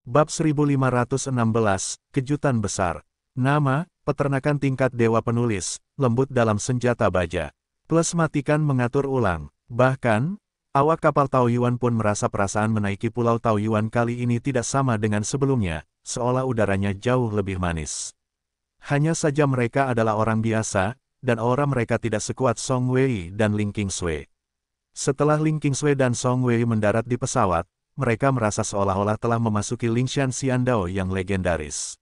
Bab 1516, Kejutan Besar. Nama, Peternakan Tingkat Dewa Penulis, Lembut dalam Senjata Baja. Plus matikan mengatur ulang. Bahkan, awak kapal Taoyuan pun merasa perasaan menaiki pulau Taoyuan kali ini tidak sama dengan sebelumnya, seolah udaranya jauh lebih manis. Hanya saja mereka adalah orang biasa, dan aura mereka tidak sekuat Song Wei dan Ling Qingsui. Setelah Ling Qingsui dan Song Wei mendarat di pesawat, mereka merasa seolah-olah telah memasuki Lingshan Xiandao yang legendaris.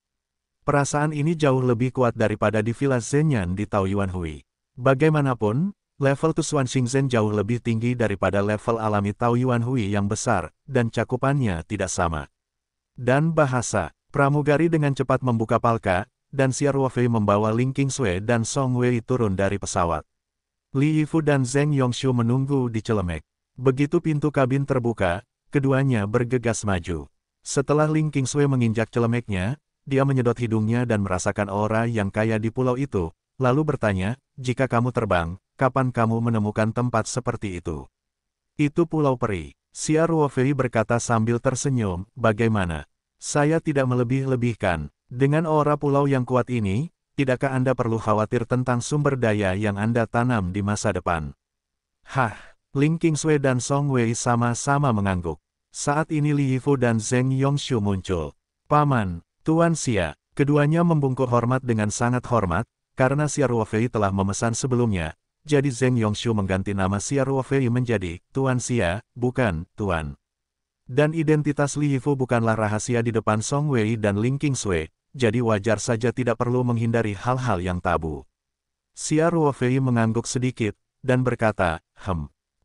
Perasaan ini jauh lebih kuat daripada di Villa Zhenyan di Taoyuan Hui. Bagaimanapun, level Tusuan Xingzhen jauh lebih tinggi daripada level alami Taoyuan Hui yang besar, dan cakupannya tidak sama. Dan bahasa, pramugari dengan cepat membuka palka, dan Xia Ruofei membawa Ling Qingsui dan Song Wei turun dari pesawat. Li Yifu dan Zheng Yongshu menunggu di celemek. Begitu pintu kabin terbuka, keduanya bergegas maju. Setelah Ling Qingsui menginjak celemeknya, dia menyedot hidungnya dan merasakan aura yang kaya di pulau itu, lalu bertanya, "Jika kamu terbang, kapan kamu menemukan tempat seperti itu?" "Itu Pulau Peri," Xia Ruofei berkata sambil tersenyum, "Bagaimana? Saya tidak melebih-lebihkan. Dengan aura pulau yang kuat ini, tidakkah Anda perlu khawatir tentang sumber daya yang Anda tanam di masa depan?" "Hah?" Ling Qingsui dan Song Wei sama-sama mengangguk. Saat ini Li Yifu dan Zheng Yongshu muncul. "Paman, Tuan Xia." Keduanya membungkuk hormat dengan sangat hormat, karena Xia Ruofei telah memesan sebelumnya, jadi Zheng Yongshu mengganti nama Xia Ruofei menjadi Tuan Xia, bukan Tuan. Dan identitas Li Yifu bukanlah rahasia di depan Song Wei dan Ling Qingsui, jadi wajar saja tidak perlu menghindari hal-hal yang tabu. Xia Ruofei mengangguk sedikit, dan berkata,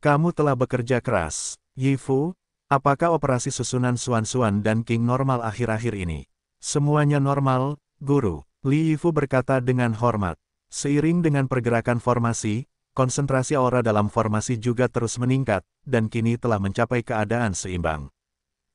"Kamu telah bekerja keras, Yifu. Apakah operasi susunan Xuan-Xuan dan King normal akhir-akhir ini?" "Semuanya normal, Guru," Li Yifu berkata dengan hormat. Seiring dengan pergerakan formasi, konsentrasi aura dalam formasi juga terus meningkat, dan kini telah mencapai keadaan seimbang.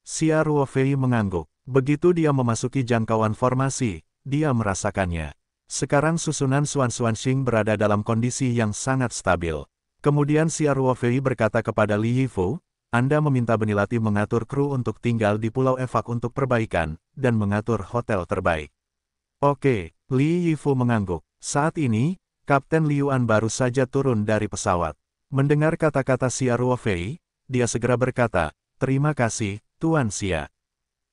Xia Ruofei mengangguk. Begitu dia memasuki jangkauan formasi, dia merasakannya. Sekarang susunan Xuan-Xuan Xing berada dalam kondisi yang sangat stabil. Kemudian Xia Ruofei berkata kepada Li Yifu, "Anda meminta Benilati mengatur kru untuk tinggal di Pulau Evak untuk perbaikan, dan mengatur hotel terbaik." "Oke," Li Yifu mengangguk. Saat ini, Kapten Liuan baru saja turun dari pesawat. Mendengar kata-kata Xia Ruofei, dia segera berkata, "Terima kasih, Tuan Xia."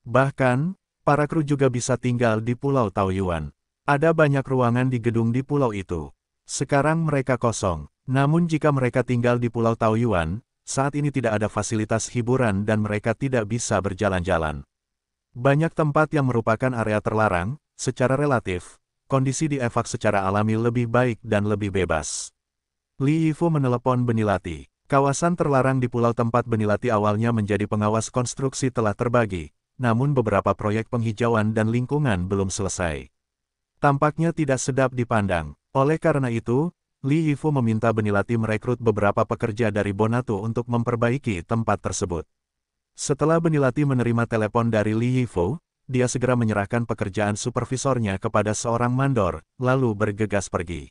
Bahkan, para kru juga bisa tinggal di Pulau Taoyuan. Ada banyak ruangan di gedung di pulau itu. Sekarang mereka kosong. Namun jika mereka tinggal di Pulau Taoyuan, saat ini tidak ada fasilitas hiburan dan mereka tidak bisa berjalan-jalan. Banyak tempat yang merupakan area terlarang, secara relatif, kondisi di Evak secara alami lebih baik dan lebih bebas. Li Yifu menelepon Benilati. Kawasan terlarang di pulau tempat Benilati awalnya menjadi pengawas konstruksi telah terbagi, namun beberapa proyek penghijauan dan lingkungan belum selesai. Tampaknya tidak sedap dipandang. Oleh karena itu, Li Yifu meminta Benilati merekrut beberapa pekerja dari Bonato untuk memperbaiki tempat tersebut. Setelah Benilati menerima telepon dari Li Yifu, dia segera menyerahkan pekerjaan supervisornya kepada seorang mandor, lalu bergegas pergi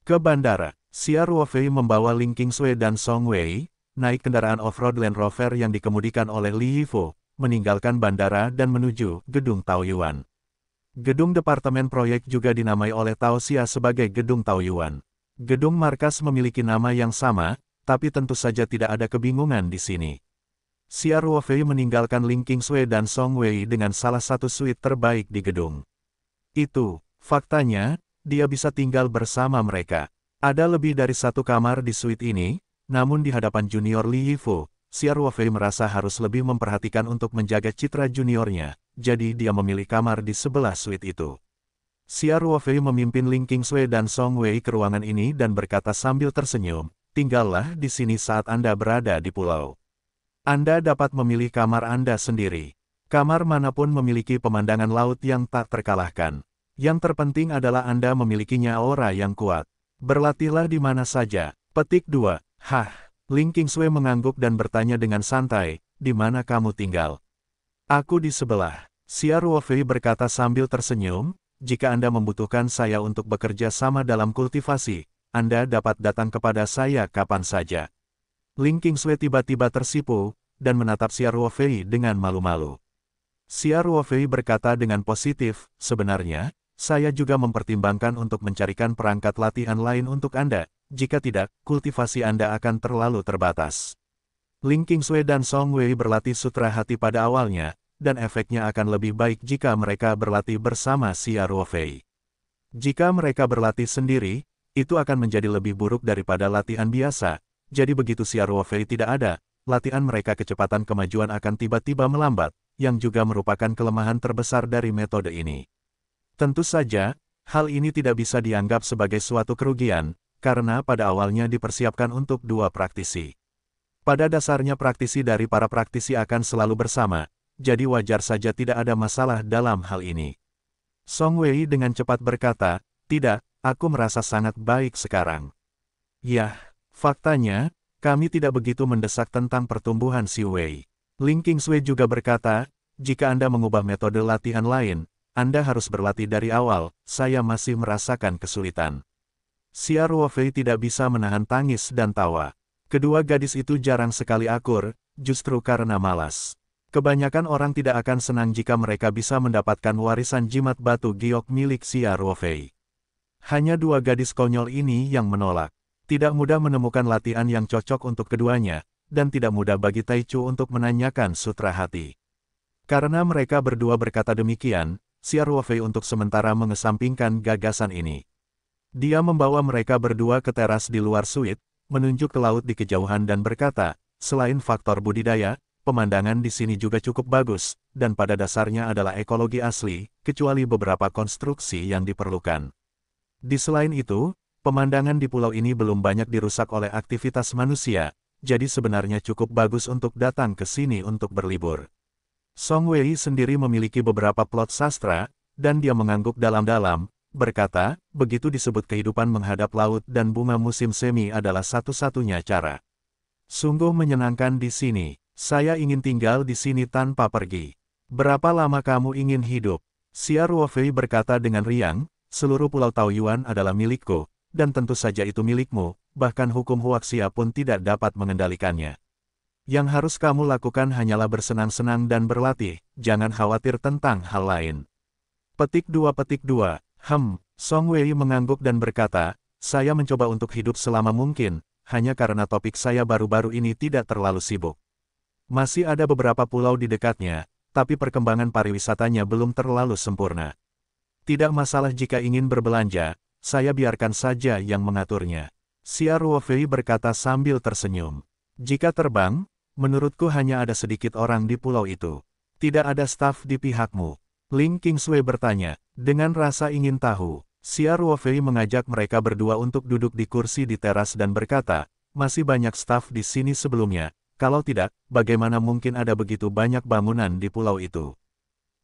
ke bandara. Xia Ruofei membawa Ling Qingsui dan Song Wei, naik kendaraan off-road Land Rover yang dikemudikan oleh Li Yifu, meninggalkan bandara dan menuju Gedung Taoyuan. Gedung Departemen Proyek juga dinamai oleh Tao Xia sebagai Gedung Taoyuan. Gedung markas memiliki nama yang sama, tapi tentu saja tidak ada kebingungan di sini. Xia Ruofei meninggalkan Ling Qingsui dan Song Wei dengan salah satu suite terbaik di gedung. Faktanya, dia bisa tinggal bersama mereka. Ada lebih dari satu kamar di suite ini, namun di hadapan junior Li Yifu, Xia Ruofei merasa harus lebih memperhatikan untuk menjaga citra juniornya, jadi dia memilih kamar di sebelah suite itu. Xia Ruofei memimpin Ling Qingsui dan Song Wei ke ruangan ini dan berkata sambil tersenyum, "Tinggallah di sini saat Anda berada di pulau. Anda dapat memilih kamar Anda sendiri. Kamar manapun memiliki pemandangan laut yang tak terkalahkan. Yang terpenting adalah Anda memilikinya aura yang kuat. Berlatihlah di mana saja." Petik 2. "Hah?" Ling Qingsui mengangguk dan bertanya dengan santai, "Di mana kamu tinggal?" "Aku di sebelah." Xia Ruofei berkata sambil tersenyum, "Jika Anda membutuhkan saya untuk bekerja sama dalam kultivasi, Anda dapat datang kepada saya kapan saja." Ling Qingsui tiba-tiba tersipu, dan menatap Xia Ruofei dengan malu-malu. Xia Ruofei berkata dengan positif, sebenarnya, saya juga mempertimbangkan untuk mencarikan perangkat latihan lain untuk Anda, jika tidak, kultivasi Anda akan terlalu terbatas. Ling Qingsui dan Song Wei berlatih sutra hati pada awalnya, dan efeknya akan lebih baik jika mereka berlatih bersama Xia Ruofei. Jika mereka berlatih sendiri, itu akan menjadi lebih buruk daripada latihan biasa, jadi begitu Xia Ruofei tidak ada, latihan mereka kecepatan kemajuan akan tiba-tiba melambat, yang juga merupakan kelemahan terbesar dari metode ini. Tentu saja, hal ini tidak bisa dianggap sebagai suatu kerugian, karena pada awalnya dipersiapkan untuk dua praktisi. Pada dasarnya praktisi dari para praktisi akan selalu bersama, jadi wajar saja tidak ada masalah dalam hal ini. Song Wei dengan cepat berkata, tidak, aku merasa sangat baik sekarang. Yah, faktanya, kami tidak begitu mendesak tentang pertumbuhan Si Wei. Ling Qingsui juga berkata, jika Anda mengubah metode latihan lain, Anda harus berlatih dari awal, saya masih merasakan kesulitan. Xia Ruofei tidak bisa menahan tangis dan tawa. Kedua gadis itu jarang sekali akur, justru karena malas. Kebanyakan orang tidak akan senang jika mereka bisa mendapatkan warisan jimat batu giok milik Xia Ruofei. Hanya dua gadis konyol ini yang menolak. Tidak mudah menemukan latihan yang cocok untuk keduanya, dan tidak mudah bagi Taichu untuk menanyakan sutra hati. Karena mereka berdua berkata demikian, Xia Ruofei untuk sementara mengesampingkan gagasan ini. Dia membawa mereka berdua ke teras di luar suite, menunjuk ke laut di kejauhan dan berkata, selain faktor budidaya, pemandangan di sini juga cukup bagus, dan pada dasarnya adalah ekologi asli, kecuali beberapa konstruksi yang diperlukan. Di selain itu, pemandangan di pulau ini belum banyak dirusak oleh aktivitas manusia, jadi sebenarnya cukup bagus untuk datang ke sini untuk berlibur. Song Wei sendiri memiliki beberapa plot sastra, dan dia mengangguk dalam-dalam, berkata, begitu disebut kehidupan menghadap laut dan bunga musim semi adalah satu-satunya cara. Sungguh menyenangkan di sini, saya ingin tinggal di sini tanpa pergi. Berapa lama kamu ingin hidup? Xia Ruofei berkata dengan riang, seluruh pulau Taoyuan adalah milikku, dan tentu saja itu milikmu, bahkan hukum Huaxia pun tidak dapat mengendalikannya. Yang harus kamu lakukan hanyalah bersenang-senang dan berlatih, jangan khawatir tentang hal lain. Petik 2. Song Wei mengangguk dan berkata, saya mencoba untuk hidup selama mungkin, hanya karena topik saya baru-baru ini tidak terlalu sibuk. Masih ada beberapa pulau di dekatnya, tapi perkembangan pariwisatanya belum terlalu sempurna. Tidak masalah jika ingin berbelanja, saya biarkan saja yang mengaturnya. Xia Ruofei berkata sambil tersenyum. Jika terbang, menurutku hanya ada sedikit orang di pulau itu. Tidak ada staf di pihakmu. Ling Qingsui bertanya, dengan rasa ingin tahu. Xia Ruofei mengajak mereka berdua untuk duduk di kursi di teras dan berkata, masih banyak staf di sini sebelumnya, kalau tidak, bagaimana mungkin ada begitu banyak bangunan di pulau itu.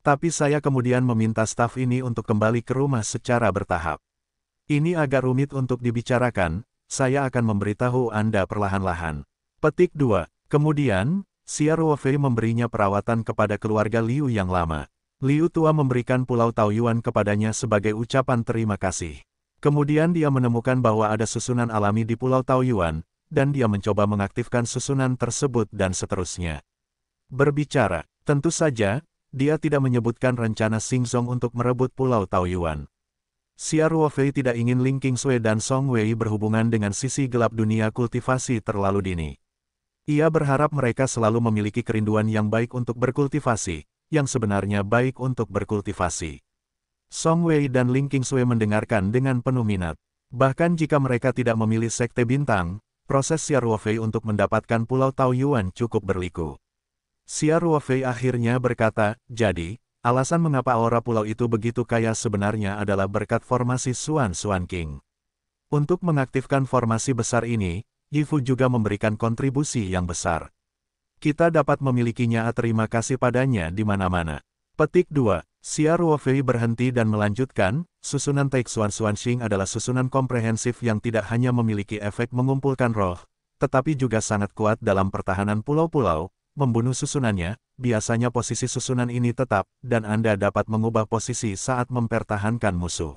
Tapi saya kemudian meminta staf ini untuk kembali ke rumah secara bertahap. Ini agak rumit untuk dibicarakan, saya akan memberitahu Anda perlahan-lahan. Petik 2. Kemudian, Xia Ruofei memberinya perawatan kepada keluarga Liu yang lama. Liu tua memberikan Pulau Taoyuan kepadanya sebagai ucapan terima kasih. Kemudian dia menemukan bahwa ada susunan alami di Pulau Taoyuan, dan dia mencoba mengaktifkan susunan tersebut dan seterusnya. Berbicara, tentu saja, dia tidak menyebutkan rencana Xingzong untuk merebut Pulau Taoyuan. Xia Ruofei tidak ingin Ling Qingsui dan Song Wei berhubungan dengan sisi gelap dunia kultivasi terlalu dini. Ia berharap mereka selalu memiliki kerinduan yang baik untuk berkultivasi, yang sebenarnya baik untuk berkultivasi. Song Wei dan Ling Qingsui mendengarkan dengan penuh minat. Bahkan jika mereka tidak memilih sekte bintang, proses Xia Ruofei untuk mendapatkan Pulau Taoyuan cukup berliku. Xia Ruofei akhirnya berkata, jadi, alasan mengapa aura pulau itu begitu kaya sebenarnya adalah berkat formasi Xuan Xuan King. Untuk mengaktifkan formasi besar ini, Yifu juga memberikan kontribusi yang besar. Kita dapat memilikinya, terima kasih padanya di mana-mana. Petik 2. Xia Ruofei berhenti dan melanjutkan, susunan Taik Xuan Xuan Xing adalah susunan komprehensif yang tidak hanya memiliki efek mengumpulkan roh, tetapi juga sangat kuat dalam pertahanan pulau-pulau. Membunuh susunannya, biasanya posisi susunan ini tetap, dan Anda dapat mengubah posisi saat mempertahankan musuh.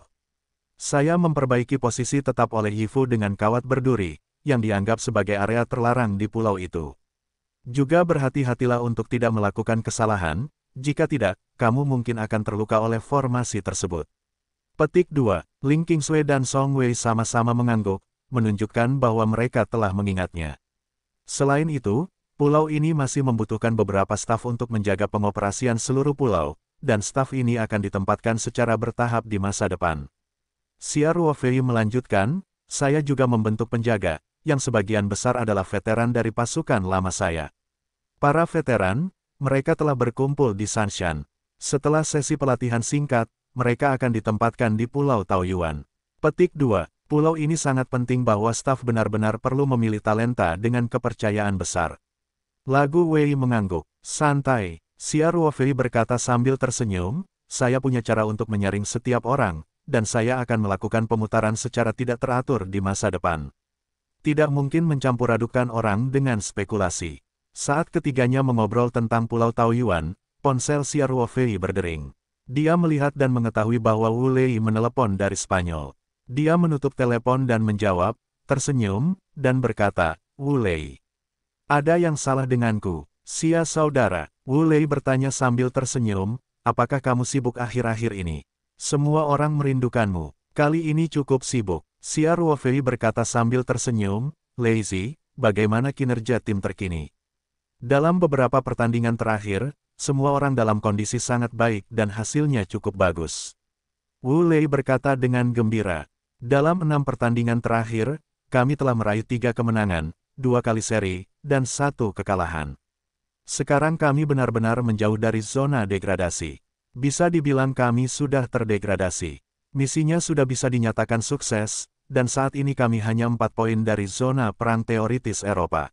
Saya memperbaiki posisi tetap oleh Yifu dengan kawat berduri, yang dianggap sebagai area terlarang di pulau itu. Juga berhati-hatilah untuk tidak melakukan kesalahan, Jika tidak, kamu mungkin akan terluka oleh formasi tersebut. Petik 2. Ling Qingsui dan Song Wei sama-sama mengangguk, menunjukkan bahwa mereka telah mengingatnya. Selain itu, pulau ini masih membutuhkan beberapa staf untuk menjaga pengoperasian seluruh pulau, dan staf ini akan ditempatkan secara bertahap di masa depan. Xia Ruofei melanjutkan, saya juga membentuk penjaga, yang sebagian besar adalah veteran dari pasukan lama saya. Para veteran, mereka telah berkumpul di Sanshan. Setelah sesi pelatihan singkat, mereka akan ditempatkan di Pulau Taoyuan. Petik 2. Pulau ini sangat penting bahwa staf benar-benar perlu memilih talenta dengan kepercayaan besar. Lagu Wei mengangguk. Santai, Xia Ruofei berkata sambil tersenyum, saya punya cara untuk menyaring setiap orang, dan saya akan melakukan pemutaran secara tidak teratur di masa depan. Tidak mungkin mencampur adukan orang dengan spekulasi. Saat ketiganya mengobrol tentang Pulau Taoyuan, ponsel Xia Ruofei berdering. Dia melihat dan mengetahui bahwa Wu Lei menelepon dari Spanyol. Dia menutup telepon dan menjawab, tersenyum, dan berkata, Wu Lei. Ada yang salah denganku, Xia saudara. Wu Lei bertanya sambil tersenyum, apakah kamu sibuk akhir-akhir ini? Semua orang merindukanmu. Kali ini cukup sibuk. Xia Ruofei berkata sambil tersenyum, Lazy, bagaimana kinerja tim terkini? Dalam beberapa pertandingan terakhir, semua orang dalam kondisi sangat baik dan hasilnya cukup bagus. Wu Lei berkata dengan gembira. Dalam 6 pertandingan terakhir, kami telah meraih 3 kemenangan, 2 kali seri, dan 1 kekalahan. Sekarang kami benar-benar menjauh dari zona degradasi. Bisa dibilang kami sudah terdegradasi. Misinya sudah bisa dinyatakan sukses, dan saat ini kami hanya 4 poin dari zona perang teoritis Eropa.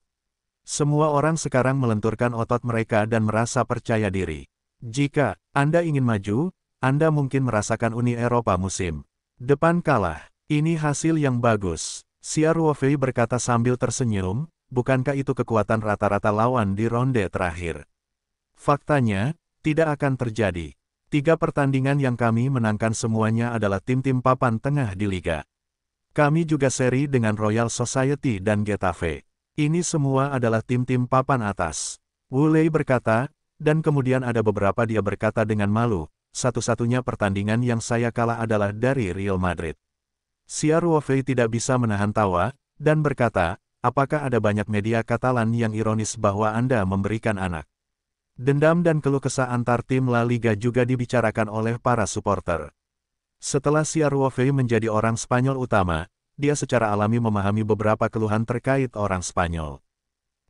Semua orang sekarang melenturkan otot mereka dan merasa percaya diri. Jika Anda ingin maju, Anda mungkin merasakan Uni Eropa musim depan kalah. Ini hasil yang bagus. Xia Ruofei berkata sambil tersenyum, bukankah itu kekuatan rata-rata lawan di ronde terakhir? Faktanya, tidak akan terjadi. 3 pertandingan yang kami menangkan semuanya adalah tim-tim papan tengah di liga. Kami juga seri dengan Royal Society dan Getafe. Ini semua adalah tim-tim papan atas. Wu Lei berkata, dan kemudian ada beberapa dia berkata dengan malu, satu-satunya pertandingan yang saya kalah adalah dari Real Madrid. Xia Ruofei tidak bisa menahan tawa, dan berkata, apakah ada banyak media Katalan yang ironis bahwa Anda memberikan anak? Dendam dan keluh kesah antar tim La Liga juga dibicarakan oleh para supporter. Setelah Xia Ruofei menjadi orang Spanyol utama, dia secara alami memahami beberapa keluhan terkait orang Spanyol.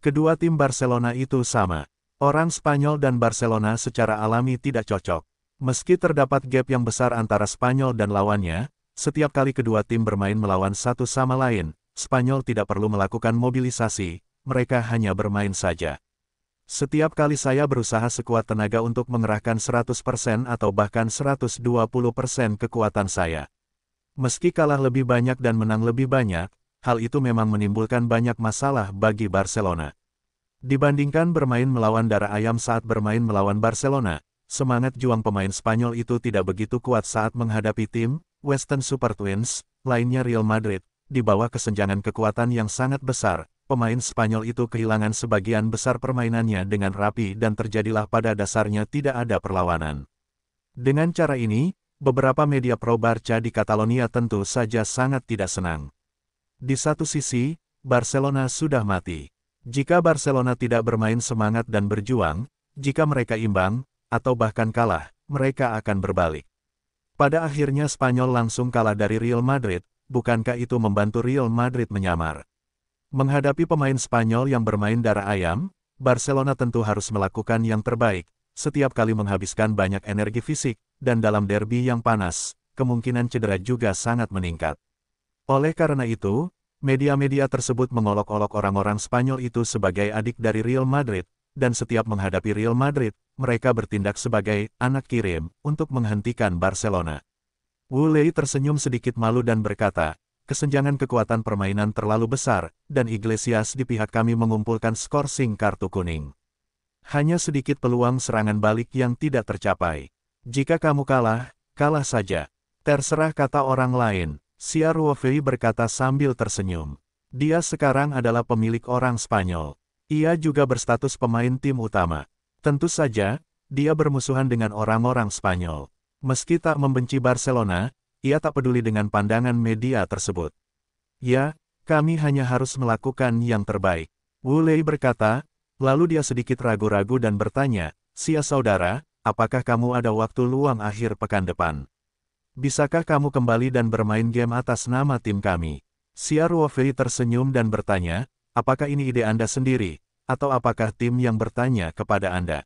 Kedua tim Barcelona itu sama. Orang Spanyol dan Barcelona secara alami tidak cocok. Meski terdapat gap yang besar antara Spanyol dan lawannya, setiap kali kedua tim bermain melawan satu sama lain, Spanyol tidak perlu melakukan mobilisasi, mereka hanya bermain saja. Setiap kali saya berusaha sekuat tenaga untuk mengerahkan 100% atau bahkan 120% kekuatan saya. Meski kalah lebih banyak dan menang lebih banyak, hal itu memang menimbulkan banyak masalah bagi Barcelona. Dibandingkan bermain melawan darah ayam saat bermain melawan Barcelona, semangat juang pemain Spanyol itu tidak begitu kuat saat menghadapi tim, Western Super Twins, lainnya Real Madrid, di bawah kesenjangan kekuatan yang sangat besar. Pemain Spanyol itu kehilangan sebagian besar permainannya dengan rapi dan terjadilah pada dasarnya tidak ada perlawanan. Dengan cara ini, beberapa media pro Barca di Catalonia tentu saja sangat tidak senang. Di satu sisi, Barcelona sudah mati. Jika Barcelona tidak bermain semangat dan berjuang, jika mereka imbang, atau bahkan kalah, mereka akan berbalik. Pada akhirnya Spanyol langsung kalah dari Real Madrid, bukankah itu membantu Real Madrid menyamar? Menghadapi pemain Spanyol yang bermain darah ayam, Barcelona tentu harus melakukan yang terbaik, setiap kali menghabiskan banyak energi fisik, dan dalam derby yang panas, kemungkinan cedera juga sangat meningkat. Oleh karena itu, media-media tersebut mengolok-olok orang-orang Spanyol itu sebagai adik dari Real Madrid, dan setiap menghadapi Real Madrid, mereka bertindak sebagai anak kirim untuk menghentikan Barcelona. Wu Lei tersenyum sedikit malu dan berkata, kesenjangan kekuatan permainan terlalu besar, dan Iglesias di pihak kami mengumpulkan skor sing kartu kuning. Hanya sedikit peluang serangan balik yang tidak tercapai. Jika kamu kalah, kalah saja. Terserah kata orang lain, Xia Ruofei berkata sambil tersenyum. Dia sekarang adalah pemilik orang Spanyol. Ia juga berstatus pemain tim utama. Tentu saja, dia bermusuhan dengan orang-orang Spanyol. Meski tak membenci Barcelona, ia tak peduli dengan pandangan media tersebut. Ya, kami hanya harus melakukan yang terbaik. Wu Lei berkata, lalu dia sedikit ragu-ragu dan bertanya, Sia saudara, apakah kamu ada waktu luang akhir pekan depan? Bisakah kamu kembali dan bermain game atas nama tim kami? Sia Ruofei tersenyum dan bertanya, apakah ini ide Anda sendiri, atau apakah tim yang bertanya kepada Anda?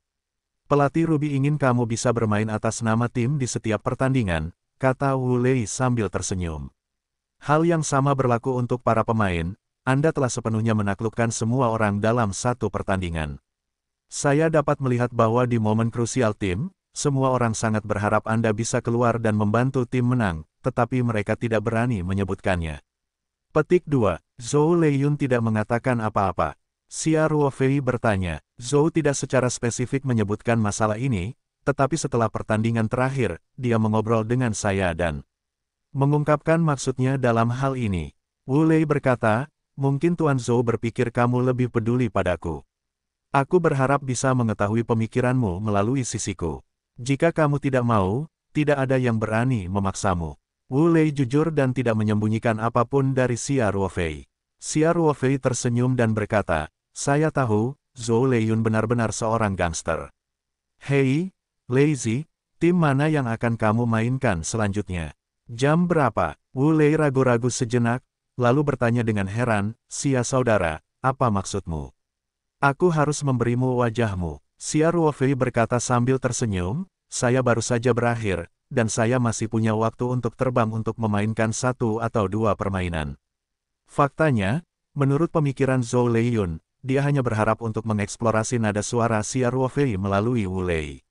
Pelatih Ruby ingin kamu bisa bermain atas nama tim di setiap pertandingan, kata Wu Lei sambil tersenyum. Hal yang sama berlaku untuk para pemain, Anda telah sepenuhnya menaklukkan semua orang dalam satu pertandingan. Saya dapat melihat bahwa di momen krusial tim, semua orang sangat berharap Anda bisa keluar dan membantu tim menang, tetapi mereka tidak berani menyebutkannya. Petik 2. Zhou Leiyun tidak mengatakan apa-apa. Xia Ruofei bertanya, Zhou tidak secara spesifik menyebutkan masalah ini, tetapi setelah pertandingan terakhir, dia mengobrol dengan saya dan mengungkapkan maksudnya dalam hal ini. Wu Lei berkata, mungkin Tuan Zhou berpikir kamu lebih peduli padaku. Aku berharap bisa mengetahui pemikiranmu melalui sisiku. Jika kamu tidak mau, tidak ada yang berani memaksamu. Wu Lei jujur dan tidak menyembunyikan apapun dari Xia Ruofei. Xia Ruofei tersenyum dan berkata, saya tahu, Zhou Leiyun benar-benar seorang gangster. Hei, Lazy, tim mana yang akan kamu mainkan selanjutnya? Jam berapa? Wu Lei ragu-ragu sejenak, lalu bertanya dengan heran, Xia saudara, apa maksudmu? Aku harus memberimu wajahmu. Xia Ruofei berkata sambil tersenyum, saya baru saja berakhir, dan saya masih punya waktu untuk terbang untuk memainkan 1 atau 2 permainan. Faktanya, menurut pemikiran Zhou Leiyun, dia hanya berharap untuk mengeksplorasi nada suara Xia Ruofei melalui Wu Lei.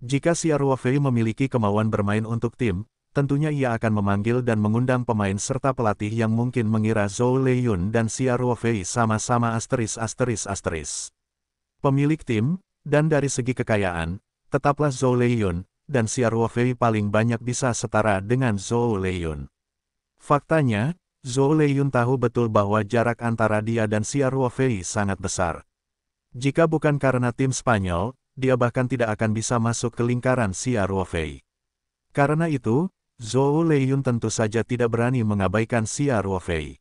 Jika Xia Ruofei memiliki kemauan bermain untuk tim, tentunya ia akan memanggil dan mengundang pemain serta pelatih yang mungkin mengira Zhou Leiyun dan Xia Ruofei sama-sama ****. Pemilik tim, dan dari segi kekayaan, tetaplah Zhou Leiyun, dan Xia Ruofei paling banyak bisa setara dengan Zhou Leiyun. Faktanya, Zhou Leiyun tahu betul bahwa jarak antara dia dan Xia Ruofei sangat besar. Jika bukan karena tim Spanyol, dia bahkan tidak akan bisa masuk ke lingkaran Xia Ruofei. Karena itu, Zhou Leiyun tentu saja tidak berani mengabaikan Xia Ruofei.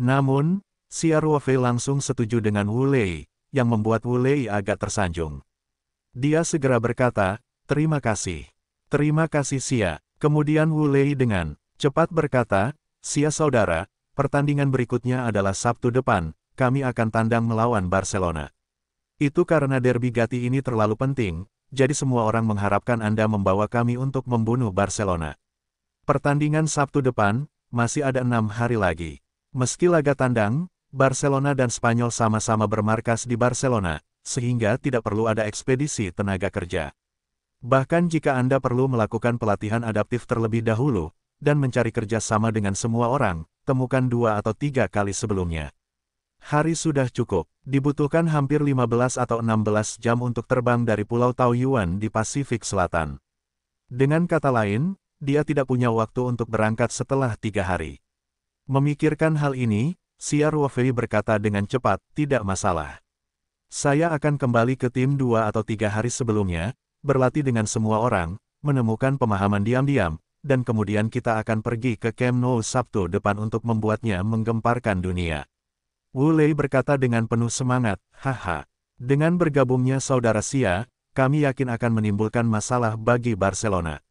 Namun, Xia Ruofei langsung setuju dengan Wu Lei, yang membuat Wu Lei agak tersanjung. Dia segera berkata, terima kasih. Terima kasih Xia. Kemudian Wu Lei dengan cepat berkata, Xia saudara, pertandingan berikutnya adalah Sabtu depan, kami akan tandang melawan Barcelona. Itu karena derby Gati ini terlalu penting, jadi semua orang mengharapkan Anda membawa kami untuk membunuh Barcelona. Pertandingan Sabtu depan, masih ada 6 hari lagi. Meski laga tandang, Barcelona dan Spanyol sama-sama bermarkas di Barcelona, sehingga tidak perlu ada ekspedisi tenaga kerja. Bahkan jika Anda perlu melakukan pelatihan adaptif terlebih dahulu, dan mencari kerja sama dengan semua orang, temukan 2 atau 3 kali sebelumnya. Hari sudah cukup, dibutuhkan hampir 15 atau 16 jam untuk terbang dari Pulau Taoyuan di Pasifik Selatan. Dengan kata lain, dia tidak punya waktu untuk berangkat setelah 3 hari. Memikirkan hal ini, Xia Ruofei berkata dengan cepat, tidak masalah. Saya akan kembali ke tim 2 atau 3 hari sebelumnya, berlatih dengan semua orang, menemukan pemahaman diam-diam, dan kemudian kita akan pergi ke Camp Nou Sabtu depan untuk membuatnya menggemparkan dunia. Wu Lei berkata dengan penuh semangat, haha. Dengan bergabungnya saudara Xia, kami yakin akan menimbulkan masalah bagi Barcelona.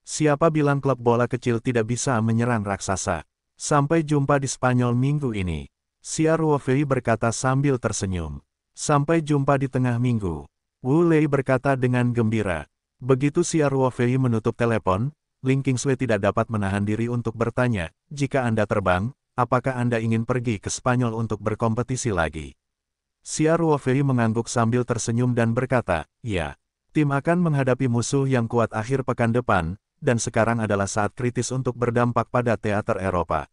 Siapa bilang klub bola kecil tidak bisa menyerang raksasa? Sampai jumpa di Spanyol minggu ini. Xia Ruofei berkata sambil tersenyum. Sampai jumpa di tengah minggu. Wu Lei berkata dengan gembira. Begitu Xia Ruofei menutup telepon, Ling Qingshui tidak dapat menahan diri untuk bertanya, jika Anda terbang, apakah Anda ingin pergi ke Spanyol untuk berkompetisi lagi? Xia Ruofei mengangguk sambil tersenyum dan berkata, ya, tim akan menghadapi musuh yang kuat akhir pekan depan, dan sekarang adalah saat kritis untuk berdampak pada teater Eropa.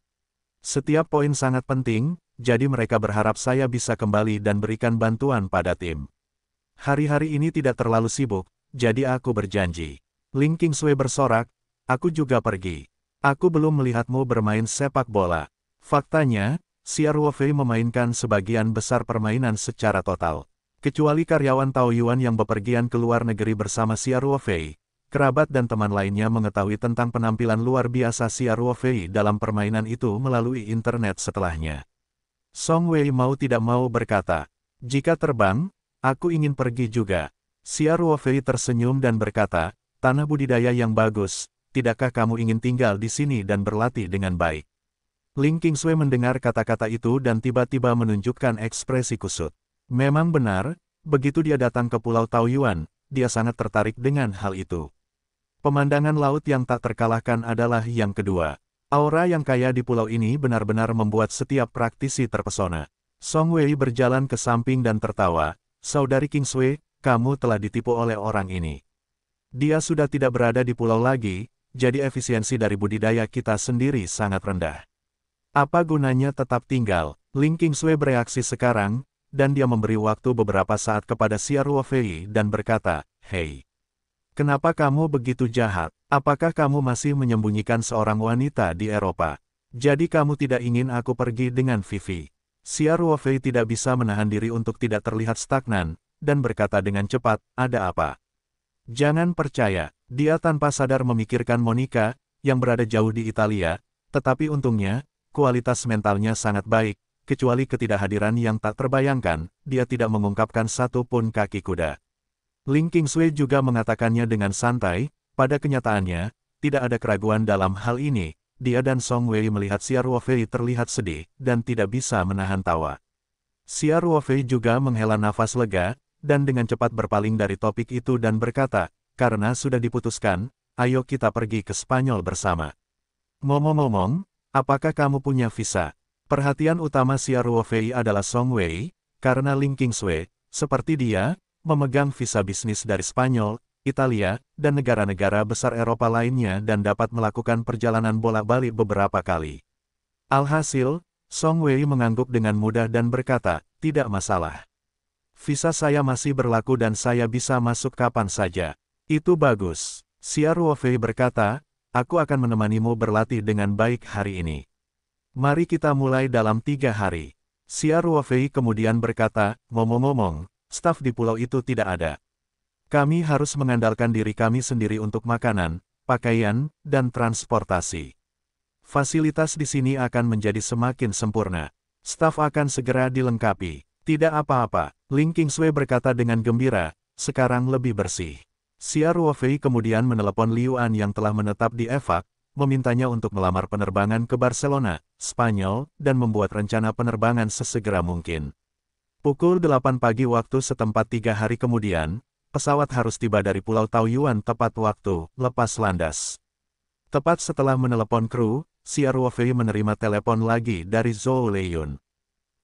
Setiap poin sangat penting, jadi mereka berharap saya bisa kembali dan berikan bantuan pada tim. Hari-hari ini tidak terlalu sibuk, jadi aku berjanji. Ling Qingshui bersorak, aku juga pergi. Aku belum melihatmu bermain sepak bola. Faktanya, Xia Ruofei memainkan sebagian besar permainan secara total. Kecuali karyawan Taoyuan yang bepergian ke luar negeri bersama Xia Ruofei, kerabat dan teman lainnya mengetahui tentang penampilan luar biasa Xia Ruofei dalam permainan itu melalui internet setelahnya. Song Wei mau tidak mau berkata, "Jika terbang, aku ingin pergi juga." Xia Ruofei tersenyum dan berkata, "Tanah budidaya yang bagus, tidakkah kamu ingin tinggal di sini dan berlatih dengan baik?" Ling Qingsui mendengar kata-kata itu dan tiba-tiba menunjukkan ekspresi kusut. Memang benar, begitu dia datang ke Pulau Taoyuan, dia sangat tertarik dengan hal itu. Pemandangan laut yang tak terkalahkan adalah yang kedua. Aura yang kaya di pulau ini benar-benar membuat setiap praktisi terpesona. Song Wei berjalan ke samping dan tertawa, "Saudari Qingsui, kamu telah ditipu oleh orang ini. Dia sudah tidak berada di pulau lagi, jadi efisiensi dari budidaya kita sendiri sangat rendah. Apa gunanya tetap tinggal?" Ling Qingsui bereaksi sekarang, dan dia memberi waktu beberapa saat kepada Xia Ruofei dan berkata, "Hei, kenapa kamu begitu jahat? Apakah kamu masih menyembunyikan seorang wanita di Eropa? Jadi kamu tidak ingin aku pergi dengan Vivi?" Xia Ruofei tidak bisa menahan diri untuk tidak terlihat stagnan, dan berkata dengan cepat, "Ada apa?" Jangan percaya, dia tanpa sadar memikirkan Monica, yang berada jauh di Italia, tetapi untungnya, kualitas mentalnya sangat baik. Kecuali ketidakhadiran yang tak terbayangkan, dia tidak mengungkapkan satu pun kaki kuda. Ling Qingsui juga mengatakannya dengan santai, pada kenyataannya, tidak ada keraguan dalam hal ini, dia dan Song Wei melihat Xia Ruofei terlihat sedih, dan tidak bisa menahan tawa. Xia Ruofei juga menghela nafas lega, dan dengan cepat berpaling dari topik itu dan berkata, "Karena sudah diputuskan, ayo kita pergi ke Spanyol bersama. Ngomong-ngomong, apakah kamu punya visa?" Perhatian utama Xia Ruofei adalah Song Wei, karena Ling Qingsui, seperti dia, memegang visa bisnis dari Spanyol, Italia, dan negara-negara besar Eropa lainnya dan dapat melakukan perjalanan bolak-balik beberapa kali. Alhasil, Song Wei mengangguk dengan mudah dan berkata, "Tidak masalah. Visa saya masih berlaku dan saya bisa masuk kapan saja." "Itu bagus." Xia Ruofei berkata, "Aku akan menemanimu berlatih dengan baik hari ini. Mari kita mulai dalam 3 hari. Xia Ruofei kemudian berkata, "Ngomong-ngomong, staf di pulau itu tidak ada. Kami harus mengandalkan diri kami sendiri untuk makanan, pakaian, dan transportasi. Fasilitas di sini akan menjadi semakin sempurna. Staf akan segera dilengkapi." "Tidak apa-apa," Ling Qingsui berkata dengan gembira, "sekarang lebih bersih." Xia Ruofei kemudian menelepon Liu An yang telah menetap di EVAC, memintanya untuk melamar penerbangan ke Barcelona, Spanyol, dan membuat rencana penerbangan sesegera mungkin. Pukul 8 pagi waktu setempat 3 hari kemudian, pesawat harus tiba dari Pulau Taoyuan tepat waktu, lepas landas. Tepat setelah menelepon kru, Xia Ruofei menerima telepon lagi dari Zhou Leiyun.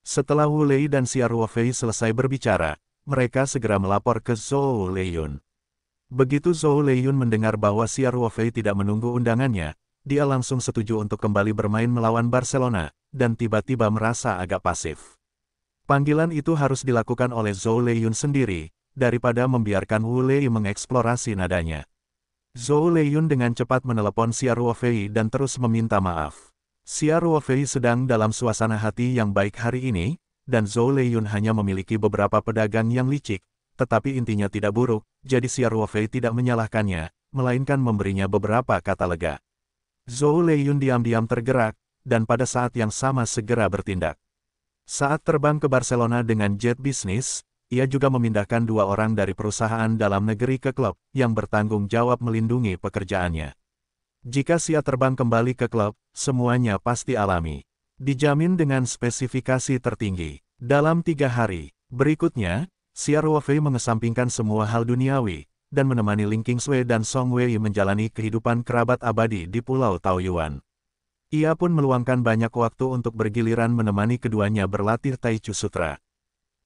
Setelah Wu Lei dan Xia Ruofei selesai berbicara, mereka segera melapor ke Zhou Leiyun. Begitu Zhou Leiyun mendengar bahwa Xia Ruofei tidak menunggu undangannya, dia langsung setuju untuk kembali bermain melawan Barcelona, dan tiba-tiba merasa agak pasif. Panggilan itu harus dilakukan oleh Zhou Leiyun sendiri, daripada membiarkan Wu Lei mengeksplorasi nadanya. Zhou Leiyun dengan cepat menelepon Xia Ruofei dan terus meminta maaf. Xia Ruofei sedang dalam suasana hati yang baik hari ini, dan Zhou Leiyun hanya memiliki beberapa pedagang yang licik, tetapi intinya tidak buruk, jadi Xia Ruofei tidak menyalahkannya, melainkan memberinya beberapa kata lega. Zhou Leiyun diam-diam tergerak, dan pada saat yang sama segera bertindak. Saat terbang ke Barcelona dengan jet bisnis, ia juga memindahkan 2 orang dari perusahaan dalam negeri ke klub, yang bertanggung jawab melindungi pekerjaannya. Jika Xia terbang kembali ke klub, semuanya pasti alami. Dijamin dengan spesifikasi tertinggi. Dalam 3 hari berikutnya, Xia Ruofei mengesampingkan semua hal duniawi, dan menemani Ling Qingsui dan Song Wei menjalani kehidupan kerabat abadi di Pulau Taoyuan. Ia pun meluangkan banyak waktu untuk bergiliran menemani keduanya berlatih Taichu Sutra.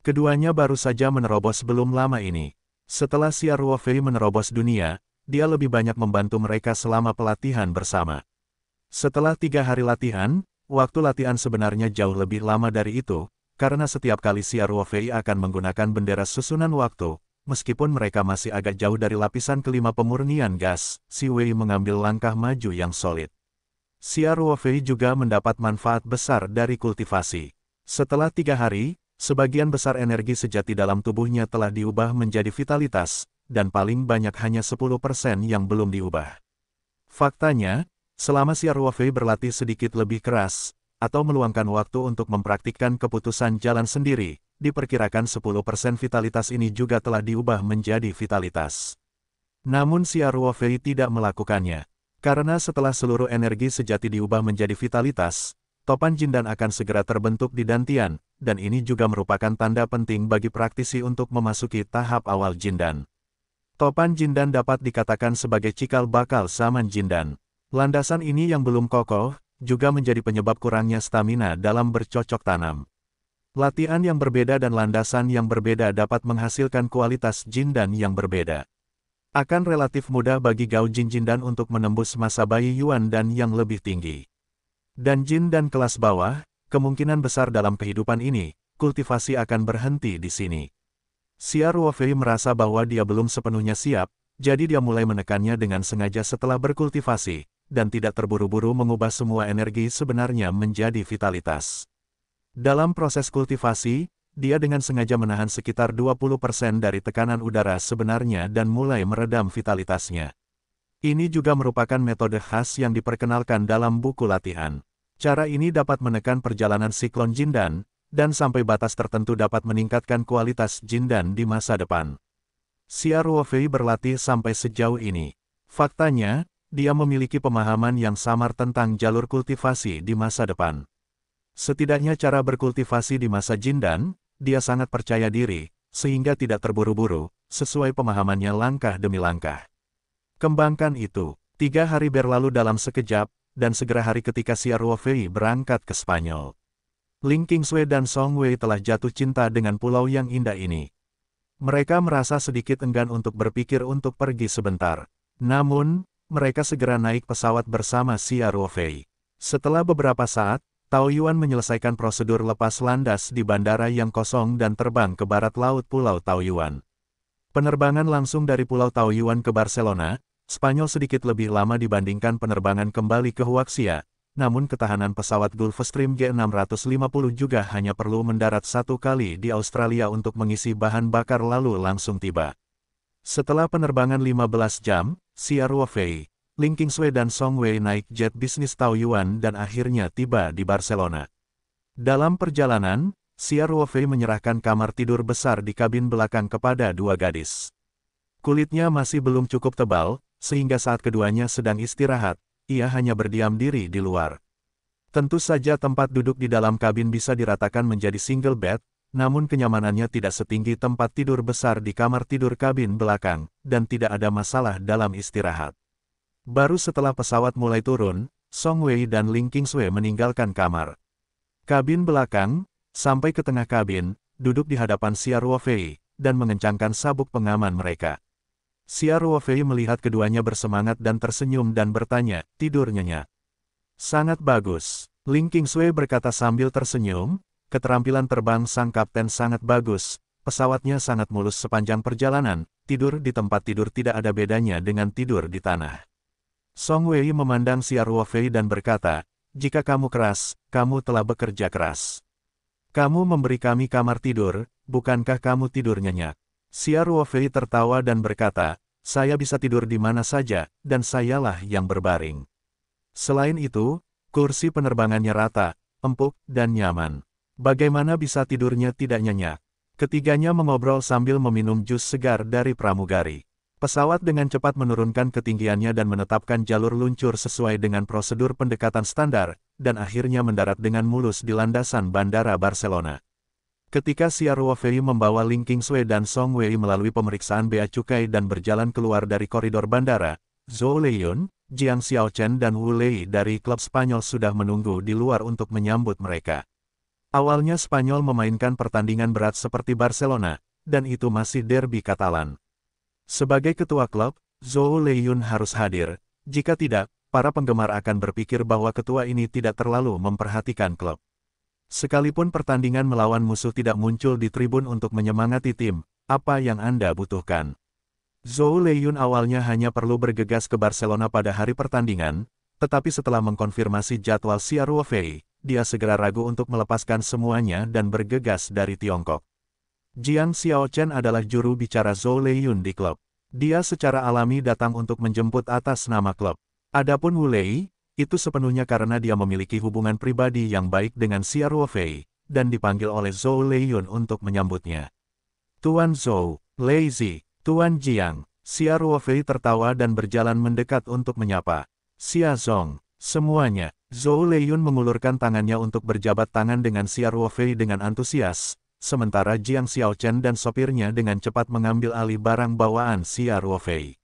Keduanya baru saja menerobos belum lama ini. Setelah Xia Ruofei menerobos dunia, dia lebih banyak membantu mereka selama pelatihan bersama. Setelah 3 hari latihan, waktu latihan sebenarnya jauh lebih lama dari itu, karena setiap kali Xia Ruofei akan menggunakan bendera susunan waktu, meskipun mereka masih agak jauh dari lapisan kelima pemurnian gas, Xi Wei mengambil langkah maju yang solid. Xia Ruofei juga mendapat manfaat besar dari kultivasi. Setelah 3 hari, Sebagian besar energi sejati dalam tubuhnya telah diubah menjadi vitalitas, dan paling banyak hanya 10% yang belum diubah. Faktanya, selama Xiao Ruofei berlatih sedikit lebih keras, atau meluangkan waktu untuk mempraktikkan keputusan jalan sendiri, diperkirakan 10% vitalitas ini juga telah diubah menjadi vitalitas. Namun Xiao Ruofei tidak melakukannya. Karena setelah seluruh energi sejati diubah menjadi vitalitas, topan Jindan akan segera terbentuk di Dantian, dan ini juga merupakan tanda penting bagi praktisi untuk memasuki tahap awal Jindan. Topan Jindan dapat dikatakan sebagai cikal bakal zaman Jindan. Landasan ini yang belum kokoh, juga menjadi penyebab kurangnya stamina dalam bercocok tanam. Latihan yang berbeda dan landasan yang berbeda dapat menghasilkan kualitas Jindan yang berbeda. Akan relatif mudah bagi Gao Jin Jindan untuk menembus masa Bai Yuan dan yang lebih tinggi. Dan Jindan kelas bawah, kemungkinan besar dalam kehidupan ini, kultivasi akan berhenti di sini. Xiao Ruofei merasa bahwa dia belum sepenuhnya siap, jadi dia mulai menekannya dengan sengaja setelah berkultivasi, dan tidak terburu-buru mengubah semua energi sebenarnya menjadi vitalitas. Dalam proses kultivasi, dia dengan sengaja menahan sekitar 20% dari tekanan udara sebenarnya dan mulai meredam vitalitasnya. Ini juga merupakan metode khas yang diperkenalkan dalam buku latihan. Cara ini dapat menekan perjalanan siklon Jindan, dan sampai batas tertentu dapat meningkatkan kualitas Jindan di masa depan. Xiao Ruofei berlatih sampai sejauh ini. Faktanya, dia memiliki pemahaman yang samar tentang jalur kultivasi di masa depan. Setidaknya cara berkultivasi di masa Jindan, dia sangat percaya diri, sehingga tidak terburu-buru, sesuai pemahamannya langkah demi langkah. Kembangkan itu. 3 hari berlalu dalam sekejap, dan segera hari ketika Xiao Ruofei berangkat ke Spanyol. Ling Qingsui dan Song Wei telah jatuh cinta dengan pulau yang indah ini. Mereka merasa sedikit enggan untuk berpikir untuk pergi sebentar. Namun, mereka segera naik pesawat bersama Xiao Ruofei. Setelah beberapa saat, Tao Yuan menyelesaikan prosedur lepas landas di bandara yang kosong dan terbang ke barat laut Pulau Tao Yuan. Penerbangan langsung dari Pulau Tao Yuan ke Barcelona, Spanyol sedikit lebih lama dibandingkan penerbangan kembali ke Huaxia, namun ketahanan pesawat Gulfstream G650 juga hanya perlu mendarat 1 kali di Australia untuk mengisi bahan bakar lalu langsung tiba. Setelah penerbangan 15 jam, Xiao Ruofei, Ling Qingsui dan Song Wei naik jet bisnis Tao Yuan dan akhirnya tiba di Barcelona. Dalam perjalanan, Xiao Ruofei menyerahkan kamar tidur besar di kabin belakang kepada 2 gadis. Kulitnya masih belum cukup tebal, sehingga saat keduanya sedang istirahat, ia hanya berdiam diri di luar. Tentu saja tempat duduk di dalam kabin bisa diratakan menjadi single bed, namun kenyamanannya tidak setinggi tempat tidur besar di kamar tidur kabin belakang, dan tidak ada masalah dalam istirahat. Baru setelah pesawat mulai turun, Song Wei dan Ling Qingsui meninggalkan kamar. Kabin belakang, sampai ke tengah kabin, duduk di hadapan Xiao Ruofei, dan mengencangkan sabuk pengaman mereka. Xiao Ruofei melihat keduanya bersemangat dan tersenyum dan bertanya, "Tidur nyenyak?" "Sangat bagus," Ling Qingsui berkata sambil tersenyum, "keterampilan terbang sang kapten sangat bagus, pesawatnya sangat mulus sepanjang perjalanan, tidur di tempat tidur tidak ada bedanya dengan tidur di tanah." Song Wei memandang Xiao Ruofei dan berkata, "Jika kamu keras, kamu telah bekerja keras. Kamu memberi kami kamar tidur, bukankah kamu tidur nyenyak?" Xiao Ruofei tertawa dan berkata, "Saya bisa tidur di mana saja, dan sayalah yang berbaring. Selain itu, kursi penerbangannya rata, empuk, dan nyaman. Bagaimana bisa tidurnya tidak nyenyak?" Ketiganya mengobrol sambil meminum jus segar dari pramugari. Pesawat dengan cepat menurunkan ketinggiannya dan menetapkan jalur luncur sesuai dengan prosedur pendekatan standar, dan akhirnya mendarat dengan mulus di landasan Bandara Barcelona. Ketika Xiao Ruofei membawa Ling Qingsui dan Song Wei melalui pemeriksaan bea cukai dan berjalan keluar dari koridor bandara, Zhou Leiyun, Jiang Xiaochen dan Wu Lei dari klub Spanyol sudah menunggu di luar untuk menyambut mereka. Awalnya Spanyol memainkan pertandingan berat seperti Barcelona, dan itu masih derby Katalan. Sebagai ketua klub, Zhou Leiyun harus hadir. Jika tidak, para penggemar akan berpikir bahwa ketua ini tidak terlalu memperhatikan klub. Sekalipun pertandingan melawan musuh tidak muncul di tribun untuk menyemangati tim, apa yang Anda butuhkan? Zhou Leiyun awalnya hanya perlu bergegas ke Barcelona pada hari pertandingan, tetapi setelah mengkonfirmasi jadwal Xiao Ruofei, dia segera ragu untuk melepaskan semuanya dan bergegas dari Tiongkok. Jiang Xiaochen adalah juru bicara Zhou Leiyun di klub. Dia secara alami datang untuk menjemput atas nama klub. Adapun Wu Lei, itu sepenuhnya karena dia memiliki hubungan pribadi yang baik dengan Xia Ruofei, dan dipanggil oleh Zhou Leiyun untuk menyambutnya. Tuan Zhou, Lei Zi, Tuan Jiang, Xia Ruofei tertawa dan berjalan mendekat untuk menyapa. Xia Zong, semuanya. Zhou Leiyun mengulurkan tangannya untuk berjabat tangan dengan Xia Ruofei dengan antusias, sementara Jiang Xiaochen dan sopirnya dengan cepat mengambil alih barang bawaan Xia Ruofei.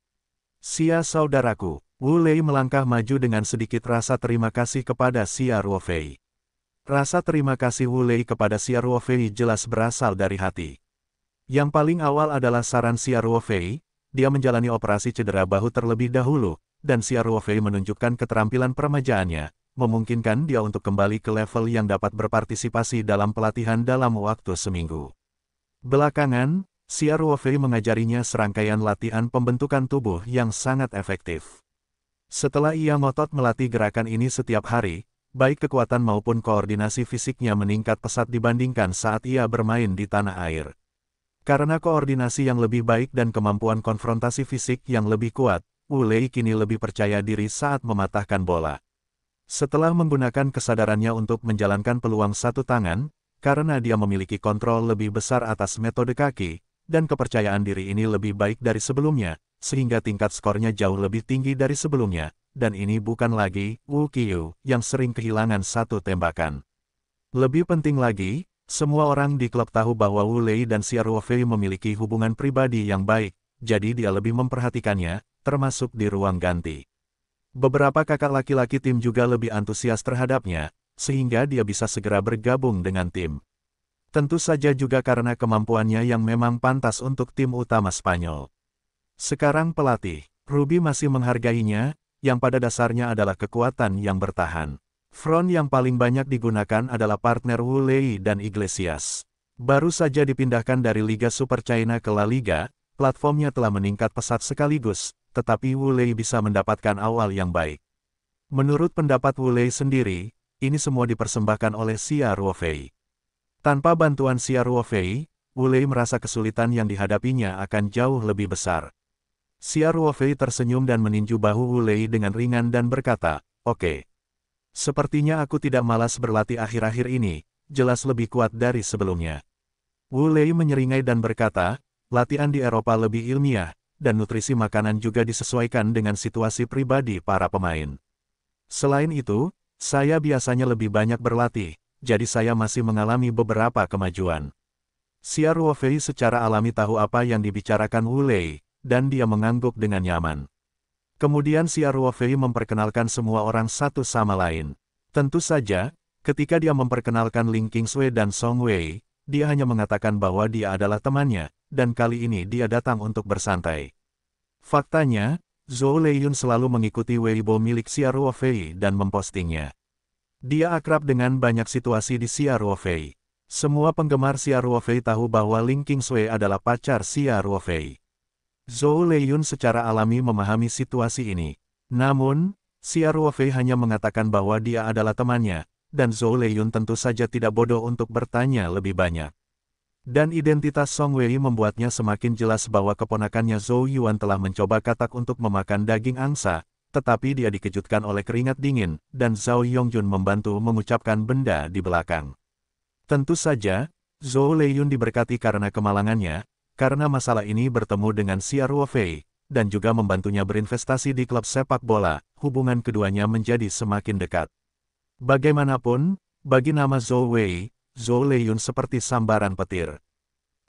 Xia saudaraku, Wu Lei melangkah maju dengan sedikit rasa terima kasih kepada Xia Ruofei. Rasa terima kasih Wu Lei kepada Xia Ruofei jelas berasal dari hati. Yang paling awal adalah saran Xia Ruofei, dia menjalani operasi cedera bahu terlebih dahulu, dan Xia Ruofei menunjukkan keterampilan peremajaannya, memungkinkan dia untuk kembali ke level yang dapat berpartisipasi dalam pelatihan dalam waktu seminggu. Belakangan, Xia Ruofei mengajarinya serangkaian latihan pembentukan tubuh yang sangat efektif. Setelah ia ngotot melatih gerakan ini setiap hari, baik kekuatan maupun koordinasi fisiknya meningkat pesat dibandingkan saat ia bermain di tanah air. Karena koordinasi yang lebih baik dan kemampuan konfrontasi fisik yang lebih kuat, Wu Lei kini lebih percaya diri saat mematahkan bola. Setelah menggunakan kesadarannya untuk menjalankan peluang satu tangan, karena dia memiliki kontrol lebih besar atas metode kaki, dan kepercayaan diri ini lebih baik dari sebelumnya, sehingga tingkat skornya jauh lebih tinggi dari sebelumnya, dan ini bukan lagi Wu Qiu yang sering kehilangan satu tembakan. Lebih penting lagi, semua orang di klub tahu bahwa Wu Lei dan Xia Ruofei memiliki hubungan pribadi yang baik, jadi dia lebih memperhatikannya, termasuk di ruang ganti. Beberapa kakak laki-laki tim juga lebih antusias terhadapnya, sehingga dia bisa segera bergabung dengan tim. Tentu saja juga karena kemampuannya yang memang pantas untuk tim utama Spanyol. Sekarang pelatih, Ruby masih menghargainya, yang pada dasarnya adalah kekuatan yang bertahan. Front yang paling banyak digunakan adalah partner Wu Lei dan Iglesias. Baru saja dipindahkan dari Liga Super China ke La Liga, platformnya telah meningkat pesat sekaligus, tetapi Wu Lei bisa mendapatkan awal yang baik. Menurut pendapat Wu Lei sendiri, ini semua dipersembahkan oleh Xia Ruofei. Tanpa bantuan Xia Ruofei, Wu Lei merasa kesulitan yang dihadapinya akan jauh lebih besar. Xia Ruofei tersenyum dan meninju bahu Wu Lei dengan ringan dan berkata, "Oke. Sepertinya aku tidak malas berlatih akhir-akhir ini, jelas lebih kuat dari sebelumnya." Wu Lei menyeringai dan berkata, "Latihan di Eropa lebih ilmiah, dan nutrisi makanan juga disesuaikan dengan situasi pribadi para pemain. Selain itu, saya biasanya lebih banyak berlatih, jadi saya masih mengalami beberapa kemajuan." Xia Ruofei secara alami tahu apa yang dibicarakan Wu Lei, dan dia mengangguk dengan nyaman. Kemudian Xia Ruofei memperkenalkan semua orang satu sama lain. Tentu saja, ketika dia memperkenalkan Ling Qingsui dan Song Wei, dia hanya mengatakan bahwa dia adalah temannya, dan kali ini dia datang untuk bersantai. Faktanya, Zhou Leiyun selalu mengikuti Weibo milik Xia Ruofei dan mempostingnya. Dia akrab dengan banyak situasi di Xia Ruofei. Semua penggemar Xia Ruofei tahu bahwa Ling Qingsui adalah pacar Xia Ruofei. Zhou Leiyun secara alami memahami situasi ini. Namun, Xia Ruofei hanya mengatakan bahwa dia adalah temannya, dan Zhou Leiyun tentu saja tidak bodoh untuk bertanya lebih banyak. Dan identitas Song Wei membuatnya semakin jelas bahwa keponakannya Zhou Yuan telah mencoba katak untuk memakan daging angsa, tetapi dia dikejutkan oleh keringat dingin, dan Zhao Yongjun membantu mengucapkan benda di belakang. Tentu saja, Zhou Leiyun diberkati karena kemalangannya, karena masalah ini bertemu dengan Xia Ruofei, dan juga membantunya berinvestasi di klub sepak bola, hubungan keduanya menjadi semakin dekat. Bagaimanapun, bagi nama Zhou Wei, Zhou Leiyun seperti sambaran petir.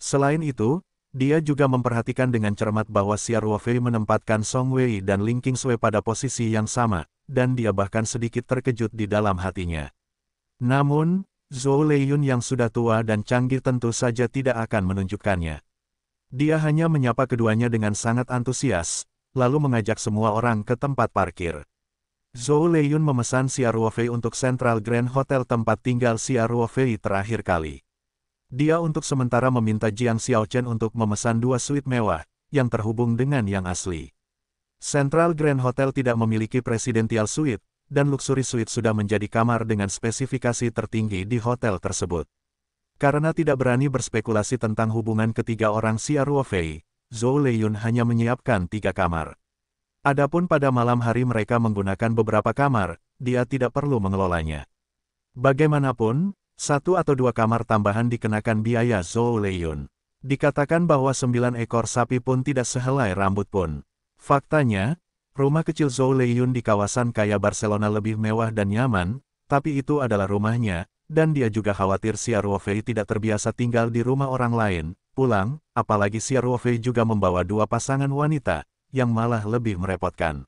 Selain itu, dia juga memperhatikan dengan cermat bahwa Xia Ruofei menempatkan Song Wei dan Ling Qingsui pada posisi yang sama, dan dia bahkan sedikit terkejut di dalam hatinya. Namun, Zhou Leiyun yang sudah tua dan canggih tentu saja tidak akan menunjukkannya. Dia hanya menyapa keduanya dengan sangat antusias, lalu mengajak semua orang ke tempat parkir. Zhou Leiyun memesan Xia Ruofei untuk Central Grand Hotel tempat tinggal Xia Ruofei terakhir kali. Dia untuk sementara meminta Jiang Xiaochen untuk memesan 2 suite mewah, yang terhubung dengan yang asli. Central Grand Hotel tidak memiliki presidential suite, dan luxury suite sudah menjadi kamar dengan spesifikasi tertinggi di hotel tersebut. Karena tidak berani berspekulasi tentang hubungan ketiga orang Xia Ruofei, Zhou Leiyun hanya menyiapkan 3 kamar. Adapun pada malam hari mereka menggunakan beberapa kamar, dia tidak perlu mengelolanya. Bagaimanapun, 1 atau 2 kamar tambahan dikenakan biaya Zhou Leiyun. Dikatakan bahwa 9 ekor sapi pun tidak sehelai rambut pun. Faktanya, rumah kecil Zhou Leiyun di kawasan kaya Barcelona lebih mewah dan nyaman, tapi itu adalah rumahnya, dan dia juga khawatir Xia Ruofei tidak terbiasa tinggal di rumah orang lain, pulang, apalagi Xia Ruofei juga membawa 2 pasangan wanita, yang malah lebih merepotkan.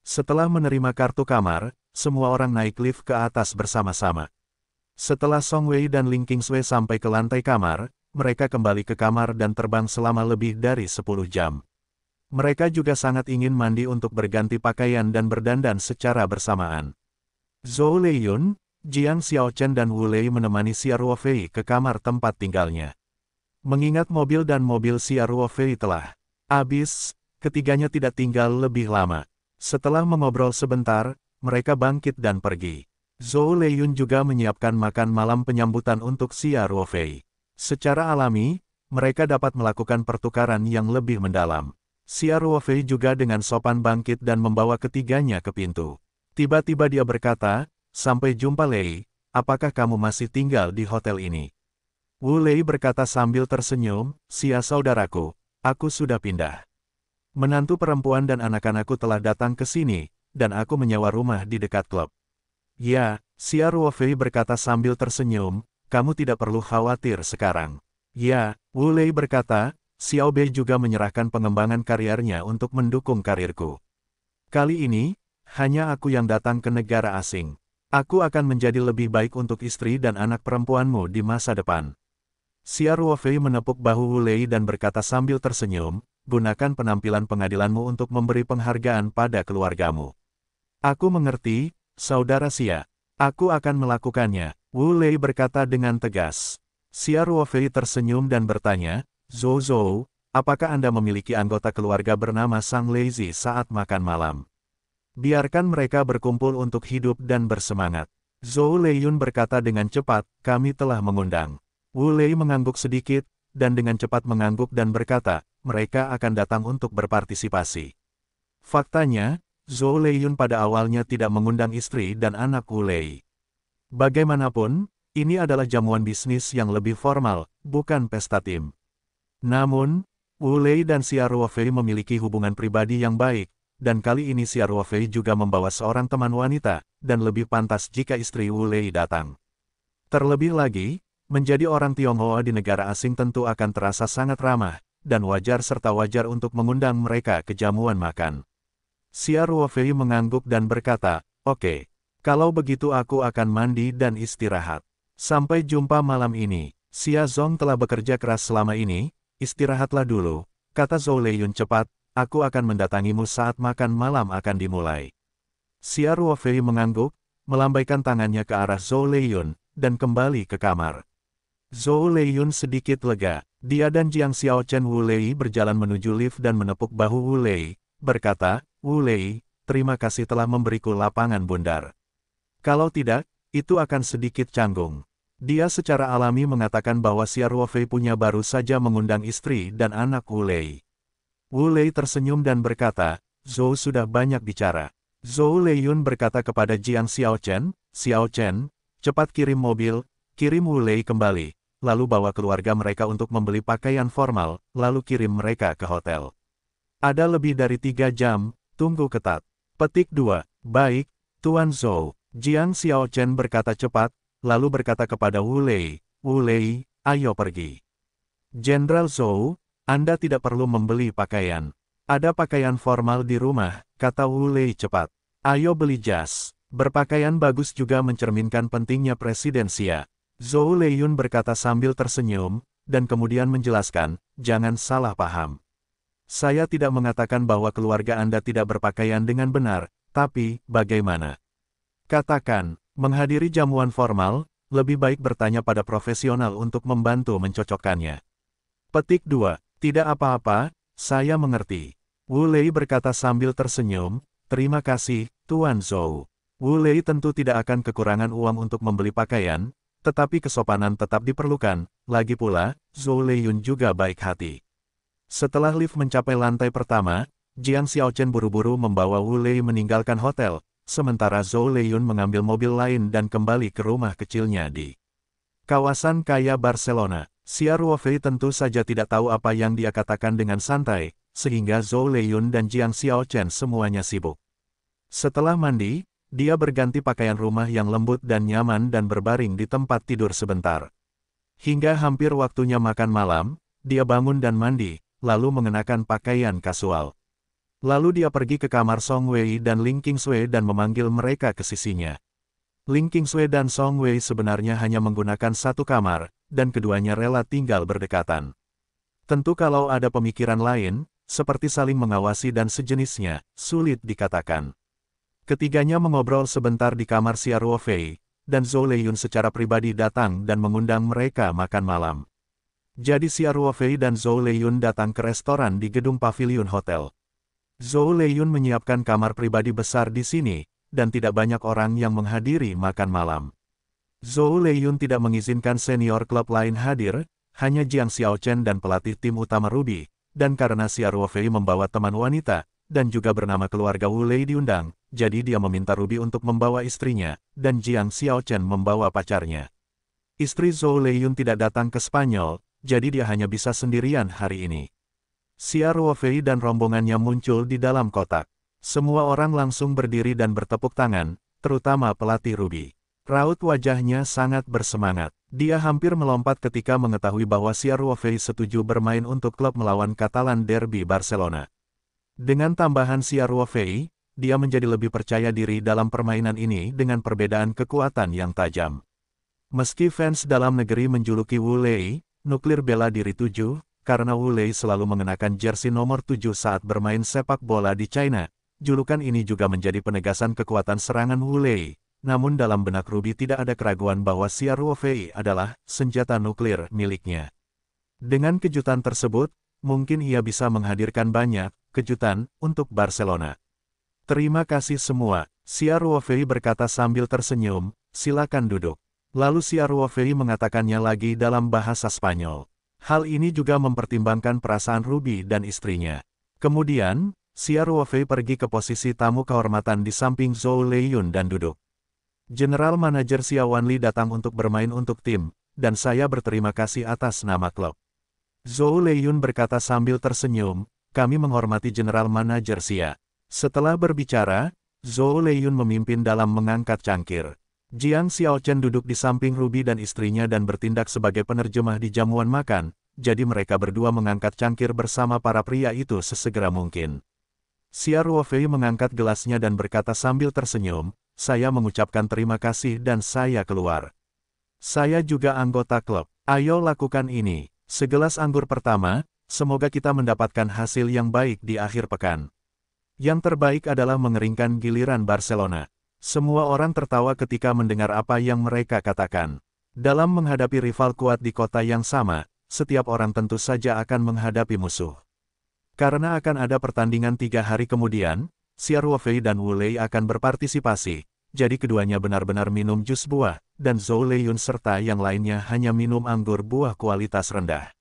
Setelah menerima kartu kamar, semua orang naik lift ke atas bersama-sama. Setelah Song Wei dan Ling Qingsui sampai ke lantai kamar, mereka kembali ke kamar dan terbang selama lebih dari 10 jam. Mereka juga sangat ingin mandi untuk berganti pakaian dan berdandan secara bersamaan. Zhou Leiyun, Jiang Xiaochen dan Wu Lei menemani Xia Ruofei ke kamar tempat tinggalnya. Mengingat mobil dan mobil Xia Ruofei telah habis, ketiganya tidak tinggal lebih lama. Setelah mengobrol sebentar, mereka bangkit dan pergi. Zhou Leiyun juga menyiapkan makan malam penyambutan untuk Xia Ruofei. Secara alami, mereka dapat melakukan pertukaran yang lebih mendalam. Xia Ruofei juga dengan sopan bangkit dan membawa ketiganya ke pintu. Tiba-tiba dia berkata, "Sampai jumpa Lei, apakah kamu masih tinggal di hotel ini?" Wu Lei berkata sambil tersenyum, "Xia saudaraku, aku sudah pindah. Menantu perempuan dan anak-anakku telah datang ke sini, dan aku menyewa rumah di dekat klub." "Ya," Xia Ruofei berkata sambil tersenyum, "kamu tidak perlu khawatir sekarang." "Ya," Wu Lei berkata, "Xiao Bei juga menyerahkan pengembangan karirnya untuk mendukung karirku. Kali ini, hanya aku yang datang ke negara asing. Aku akan menjadi lebih baik untuk istri dan anak perempuanmu di masa depan." Xia Ruofei menepuk bahu Wu Lei dan berkata sambil tersenyum, "Gunakan penampilan pengadilanmu untuk memberi penghargaan pada keluargamu." "Aku mengerti, Saudara Xia. Aku akan melakukannya," Wu Lei berkata dengan tegas. Xia Ruofei tersenyum dan bertanya, "Zhou, apakah Anda memiliki anggota keluarga bernama Sang Lazy saat makan malam? Biarkan mereka berkumpul untuk hidup dan bersemangat." Zhou Leiyun berkata dengan cepat, "Kami telah mengundang." Wu Lei mengangguk sedikit, dan dengan cepat mengangguk dan berkata, "Mereka akan datang untuk berpartisipasi." Faktanya, Zhou Leiyun pada awalnya tidak mengundang istri dan anak Wu Lei. Bagaimanapun, ini adalah jamuan bisnis yang lebih formal, bukan pesta tim. Namun, Wu Lei dan Xia Ruofei memiliki hubungan pribadi yang baik, dan kali ini Xia Ruofei juga membawa seorang teman wanita, dan lebih pantas jika istri Wu Lei datang. Terlebih lagi, menjadi orang Tionghoa di negara asing tentu akan terasa sangat ramah, dan wajar serta wajar untuk mengundang mereka ke jamuan makan. Xia Ruofei mengangguk dan berkata, "Oke, kalau begitu aku akan mandi dan istirahat. Sampai jumpa malam ini. Xia Zong telah bekerja keras selama ini, istirahatlah dulu," kata Zhou Leiyun cepat, "aku akan mendatangimu saat makan malam akan dimulai." Xia Ruofei mengangguk, melambaikan tangannya ke arah Zhou Leiyun, dan kembali ke kamar. Zhou Leiyun sedikit lega. Dia dan Jiang Xiaochen Wu Lei berjalan menuju lift dan menepuk bahu Wu Lei, berkata, "Wu Lei, terima kasih telah memberiku lapangan bundar. Kalau tidak, itu akan sedikit canggung." Dia secara alami mengatakan bahwa Xia Ruofei punya baru saja mengundang istri dan anak Wu Lei. Wu Lei tersenyum dan berkata, "Zhou sudah banyak bicara." Zhou Leiyun berkata kepada Jiang Xiaochen, "Xiaochen, cepat kirim mobil, kirim Wu Lei kembali, lalu bawa keluarga mereka untuk membeli pakaian formal, lalu kirim mereka ke hotel. Ada lebih dari 3 jam, tunggu ketat." Petik 2. "Baik, Tuan Zhou." Jiang Xiaochen berkata cepat, lalu berkata kepada Wu Lei, "Wu Lei, ayo pergi." "Jenderal Zhou, Anda tidak perlu membeli pakaian. Ada pakaian formal di rumah," kata Wu Lei cepat. "Ayo beli jas." Berpakaian bagus juga mencerminkan pentingnya Presiden Xia. Zhou Leiyun berkata sambil tersenyum, dan kemudian menjelaskan, "Jangan salah paham. Saya tidak mengatakan bahwa keluarga Anda tidak berpakaian dengan benar, tapi, bagaimana? Katakan, menghadiri jamuan formal, lebih baik bertanya pada profesional untuk membantu mencocokkannya." Petik 2. "Tidak apa-apa, saya mengerti." Wu Lei berkata sambil tersenyum, "Terima kasih, Tuan Zhou." Wu Lei tentu tidak akan kekurangan uang untuk membeli pakaian, tetapi kesopanan tetap diperlukan, lagi pula, Zhou Leiyun juga baik hati. Setelah lift mencapai lantai pertama, Jiang Xiaochen buru-buru membawa Wu Lei meninggalkan hotel, sementara Zhou Leiyun mengambil mobil lain dan kembali ke rumah kecilnya di kawasan kaya Barcelona. Xia Ruofei tentu saja tidak tahu apa yang dia katakan dengan santai, sehingga Zhou Leiyun dan Jiang Xiaochen semuanya sibuk. Setelah mandi, dia berganti pakaian rumah yang lembut dan nyaman dan berbaring di tempat tidur sebentar. Hingga hampir waktunya makan malam, dia bangun dan mandi, lalu mengenakan pakaian kasual. Lalu dia pergi ke kamar Song Wei dan Ling Qingsui dan memanggil mereka ke sisinya. Ling Qingsui dan Song Wei sebenarnya hanya menggunakan satu kamar, dan keduanya rela tinggal berdekatan. Tentu kalau ada pemikiran lain, seperti saling mengawasi dan sejenisnya, sulit dikatakan. Ketiganya mengobrol sebentar di kamar Xia Ruofei, dan Zhou Leiyun secara pribadi datang dan mengundang mereka makan malam. Jadi Xia Ruofei dan Zhou Leiyun datang ke restoran di gedung Pavilion Hotel. Zhou Leiyun menyiapkan kamar pribadi besar di sini, dan tidak banyak orang yang menghadiri makan malam. Zhou Leiyun tidak mengizinkan senior klub lain hadir, hanya Jiang Xiaochen dan pelatih tim utama Ruby, dan karena Xia Ruofei membawa teman wanita, dan juga bernama keluarga Wu Lei diundang, jadi dia meminta Ruby untuk membawa istrinya, dan Jiang Xiaochen membawa pacarnya. Istri Zhou Leiyun tidak datang ke Spanyol, jadi dia hanya bisa sendirian hari ini. Xia Ruofei dan rombongannya muncul di dalam kotak. Semua orang langsung berdiri dan bertepuk tangan, terutama pelatih Ruby. Raut wajahnya sangat bersemangat. Dia hampir melompat ketika mengetahui bahwa Xia Ruofei setuju bermain untuk klub melawan Catalan Derby Barcelona. Dengan tambahan Xia Ruofei, dia menjadi lebih percaya diri dalam permainan ini dengan perbedaan kekuatan yang tajam. Meski fans dalam negeri menjuluki Wu Lei, nuklir bela diri 7, karena Wu Lei selalu mengenakan jersey nomor 7 saat bermain sepak bola di China, julukan ini juga menjadi penegasan kekuatan serangan Wu Lei. Namun dalam benak Ruby tidak ada keraguan bahwa Xia Ruofei adalah senjata nuklir miliknya. Dengan kejutan tersebut, mungkin ia bisa menghadirkan banyak kejutan untuk Barcelona. Terima kasih semua, Xia Ruofei berkata sambil tersenyum, silakan duduk. Lalu Xia Ruofei mengatakannya lagi dalam bahasa Spanyol. Hal ini juga mempertimbangkan perasaan Ruby dan istrinya. Kemudian, Xia Ruofei pergi ke posisi tamu kehormatan di samping Zhou Leiyun dan duduk. General Manager Xia Wanli datang untuk bermain untuk tim, dan saya berterima kasih atas nama klub. Zhou Leiyun berkata sambil tersenyum, kami menghormati General Manager Xia. Setelah berbicara, Zhou Leiyun memimpin dalam mengangkat cangkir. Jiang Xiaochen duduk di samping Ruby dan istrinya dan bertindak sebagai penerjemah di jamuan makan, jadi mereka berdua mengangkat cangkir bersama para pria itu sesegera mungkin. Xia Ruofei mengangkat gelasnya dan berkata sambil tersenyum, saya mengucapkan terima kasih dan saya keluar. Saya juga anggota klub, ayo lakukan ini. Segelas anggur pertama, semoga kita mendapatkan hasil yang baik di akhir pekan. Yang terbaik adalah mengeringkan giliran Barcelona. Semua orang tertawa ketika mendengar apa yang mereka katakan. Dalam menghadapi rival kuat di kota yang sama, setiap orang tentu saja akan menghadapi musuh. Karena akan ada pertandingan 3 hari kemudian, Xia Ruofei dan Wu Lei akan berpartisipasi, jadi keduanya benar-benar minum jus buah, dan Zhou Leiyun serta yang lainnya hanya minum anggur buah kualitas rendah.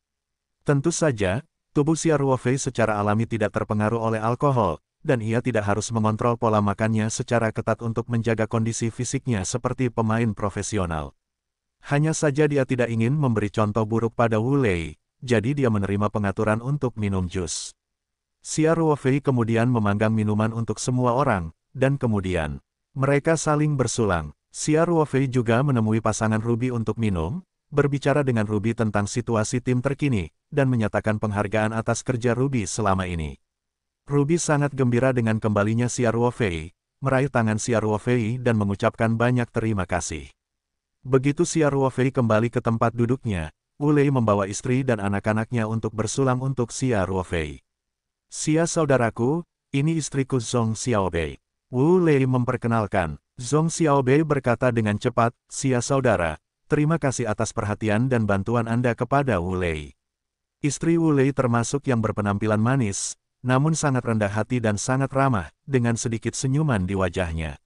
Tentu saja, tubuh Xia Ruofei secara alami tidak terpengaruh oleh alkohol, dan ia tidak harus mengontrol pola makannya secara ketat untuk menjaga kondisi fisiknya seperti pemain profesional. Hanya saja dia tidak ingin memberi contoh buruk pada Wu Lei, jadi dia menerima pengaturan untuk minum jus. Xia Ruofei kemudian memanggang minuman untuk semua orang, dan kemudian mereka saling bersulang. Xia Ruofei juga menemui pasangan Ruby untuk minum, berbicara dengan Ruby tentang situasi tim terkini, dan menyatakan penghargaan atas kerja Ruby selama ini. Ruby sangat gembira dengan kembalinya Xia Ruofei, meraih tangan Xia Ruofei dan mengucapkan banyak terima kasih. Begitu Xia Ruofei kembali ke tempat duduknya, Wu Lei membawa istri dan anak-anaknya untuk bersulang untuk Xia Ruofei. Xia saudaraku, ini istriku Zhong Xiaobei. Wu Lei memperkenalkan. Zhong Xiaobei berkata dengan cepat, Xia saudara, terima kasih atas perhatian dan bantuan Anda kepada Wu Lei. Istri Wu Lei termasuk yang berpenampilan manis, namun sangat rendah hati dan sangat ramah, dengan sedikit senyuman di wajahnya.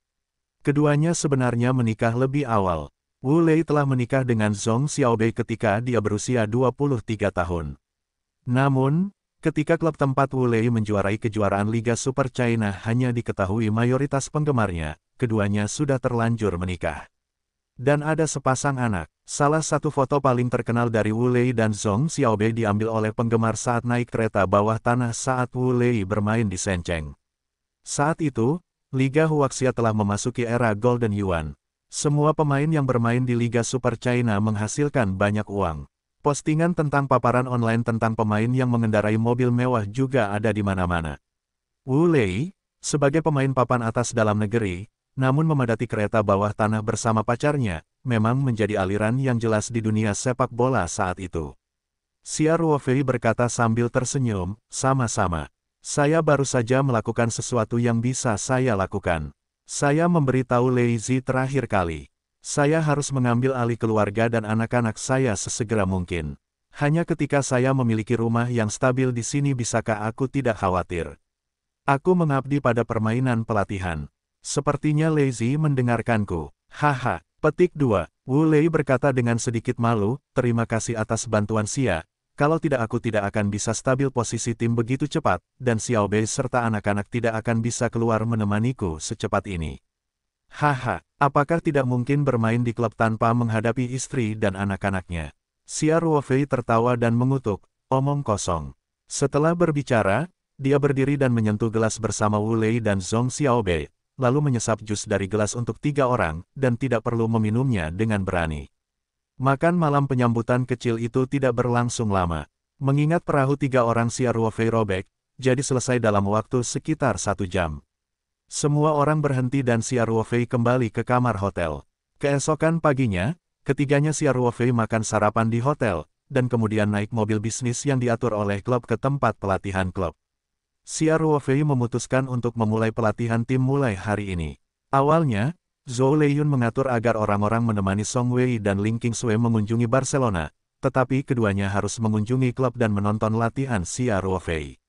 Keduanya sebenarnya menikah lebih awal. Wu Lei telah menikah dengan Zhong Xiaobei ketika dia berusia 23 tahun. Namun, ketika klub tempat Wu Lei menjuarai kejuaraan Liga Super China hanya diketahui mayoritas penggemarnya, keduanya sudah terlanjur menikah. Dan ada sepasang anak. Salah satu foto paling terkenal dari Wu Lei dan Zhong Xiaobei diambil oleh penggemar saat naik kereta bawah tanah saat Wu Lei bermain di Shenzhen. Saat itu, Liga Huaxia telah memasuki era Golden Yuan. Semua pemain yang bermain di Liga Super China menghasilkan banyak uang. Postingan tentang paparan online tentang pemain yang mengendarai mobil mewah juga ada di mana-mana. Wu Lei, sebagai pemain papan atas dalam negeri, namun memadati kereta bawah tanah bersama pacarnya, memang menjadi aliran yang jelas di dunia sepak bola saat itu. Xia Ruofei berkata sambil tersenyum, sama-sama. Saya baru saja melakukan sesuatu yang bisa saya lakukan. Saya memberitahu Lei Zi terakhir kali. Saya harus mengambil alih keluarga dan anak-anak saya sesegera mungkin. Hanya ketika saya memiliki rumah yang stabil di sini bisakah aku tidak khawatir. Aku mengabdi pada permainan pelatihan. Sepertinya Lei Zi mendengarkanku. Haha, petik 2. Wu Lei berkata dengan sedikit malu, terima kasih atas bantuan Xia. Kalau tidak aku tidak akan bisa stabil posisi tim begitu cepat, dan Xiaobei serta anak-anak tidak akan bisa keluar menemaniku secepat ini. Haha, apakah tidak mungkin bermain di klub tanpa menghadapi istri dan anak-anaknya? Xia Ruofei tertawa dan mengutuk, omong kosong. Setelah berbicara, dia berdiri dan menyentuh gelas bersama Wu Lei dan Zhong Xiaobei, lalu menyesap jus dari gelas untuk 3 orang, dan tidak perlu meminumnya dengan berani. Makan malam penyambutan kecil itu tidak berlangsung lama. Mengingat perahu 3 orang Xia Ruofei robek, jadi selesai dalam waktu sekitar 1 jam. Semua orang berhenti dan Xia Ruofei kembali ke kamar hotel. Keesokan paginya, ketiganya Xia Ruofei makan sarapan di hotel, dan kemudian naik mobil bisnis yang diatur oleh klub ke tempat pelatihan klub. Xia Ruofei memutuskan untuk memulai pelatihan tim mulai hari ini. Awalnya, Zhou Leiyun mengatur agar orang-orang menemani Song Wei dan Ling Qingsui mengunjungi Barcelona, tetapi keduanya harus mengunjungi klub dan menonton latihan Xia Ruofei.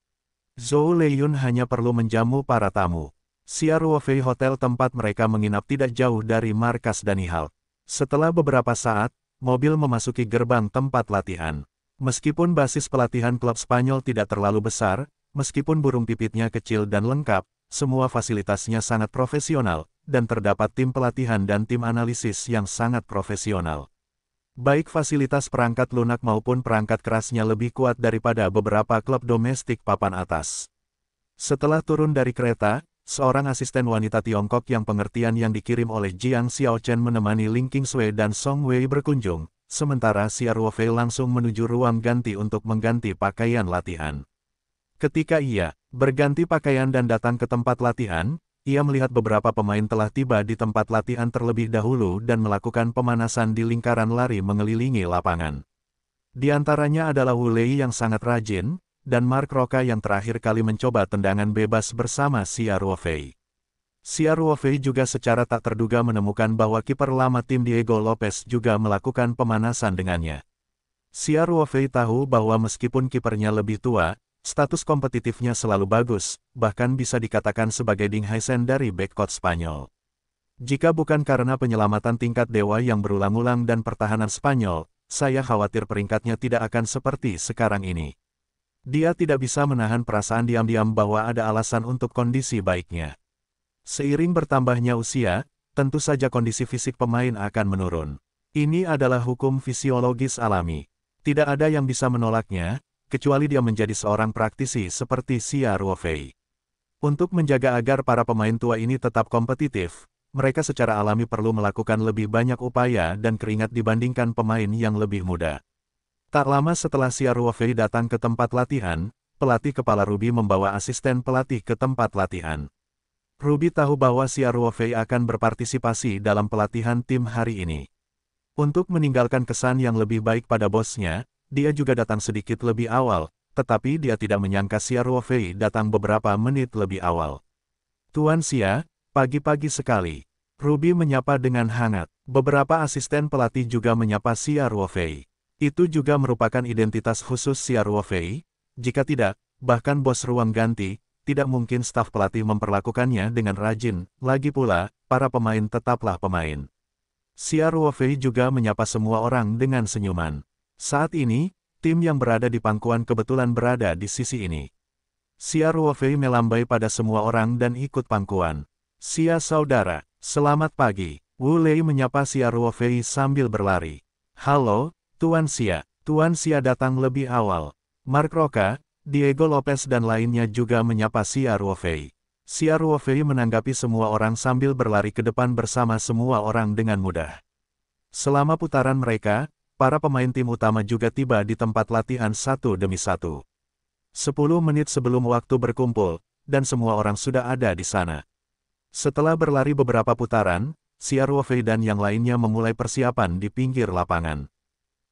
Zhou Leiyun hanya perlu menjamu para tamu. Xia Ruofei hotel tempat mereka menginap tidak jauh dari markas Danihal. Setelah beberapa saat, mobil memasuki gerbang tempat latihan. Meskipun basis pelatihan klub Spanyol tidak terlalu besar, meskipun burung pipitnya kecil dan lengkap, semua fasilitasnya sangat profesional, dan terdapat tim pelatihan dan tim analisis yang sangat profesional. Baik fasilitas perangkat lunak maupun perangkat kerasnya lebih kuat daripada beberapa klub domestik papan atas. Setelah turun dari kereta, seorang asisten wanita Tiongkok yang pengertian yang dikirim oleh Jiang Xiaochen menemani Ling Qingsui dan Song Wei berkunjung, sementara Xia Ruofei langsung menuju ruang ganti untuk mengganti pakaian latihan. Ketika ia berganti pakaian dan datang ke tempat latihan, ia melihat beberapa pemain telah tiba di tempat latihan terlebih dahulu dan melakukan pemanasan di lingkaran lari mengelilingi lapangan. Di antaranya adalah Wu Lei yang sangat rajin, dan Mark Roca yang terakhir kali mencoba tendangan bebas bersama Xia Ruofei. Xia Ruofei juga secara tak terduga menemukan bahwa kiper lama tim Diego Lopez juga melakukan pemanasan dengannya. Xia Ruofei tahu bahwa meskipun kipernya lebih tua, status kompetitifnya selalu bagus, bahkan bisa dikatakan sebagai Ding Haisen dari backcourt Spanyol. Jika bukan karena penyelamatan tingkat dewa yang berulang-ulang dan pertahanan Spanyol, saya khawatir peringkatnya tidak akan seperti sekarang ini. Dia tidak bisa menahan perasaan diam-diam bahwa ada alasan untuk kondisi baiknya. Seiring bertambahnya usia, tentu saja kondisi fisik pemain akan menurun. Ini adalah hukum fisiologis alami. Tidak ada yang bisa menolaknya, kecuali dia menjadi seorang praktisi seperti Xia Ruofei. Untuk menjaga agar para pemain tua ini tetap kompetitif, mereka secara alami perlu melakukan lebih banyak upaya dan keringat dibandingkan pemain yang lebih muda. Tak lama setelah Xia Ruofei datang ke tempat latihan, pelatih kepala Ruby membawa asisten pelatih ke tempat latihan. Ruby tahu bahwa Xia Ruofei akan berpartisipasi dalam pelatihan tim hari ini. Untuk meninggalkan kesan yang lebih baik pada bosnya, dia juga datang sedikit lebih awal, tetapi dia tidak menyangka Xia Ruofei datang beberapa menit lebih awal. Tuan Xia, pagi-pagi sekali. Ruby menyapa dengan hangat. Beberapa asisten pelatih juga menyapa Xia Ruofei. Itu juga merupakan identitas khusus Xia Ruofei. Jika tidak, bahkan bos ruang ganti, tidak mungkin staf pelatih memperlakukannya dengan rajin, lagi pula, para pemain tetaplah pemain. Xia Ruofei juga menyapa semua orang dengan senyuman. Saat ini, tim yang berada di pangkuan kebetulan berada di sisi ini. Xia Ruofei melambai pada semua orang dan ikut pangkuan. Xia saudara, selamat pagi. Wu Lei menyapa Xia Ruofei sambil berlari. Halo, Tuan Xia. Tuan Xia datang lebih awal. Mark Roca, Diego Lopez dan lainnya juga menyapa Xia Ruofei. Xia Ruofei menanggapi semua orang sambil berlari ke depan bersama semua orang dengan mudah. Selama putaran mereka, para pemain tim utama juga tiba di tempat latihan satu demi satu. 10 menit sebelum waktu berkumpul, dan semua orang sudah ada di sana. Setelah berlari beberapa putaran, Xia Ruofei dan yang lainnya memulai persiapan di pinggir lapangan.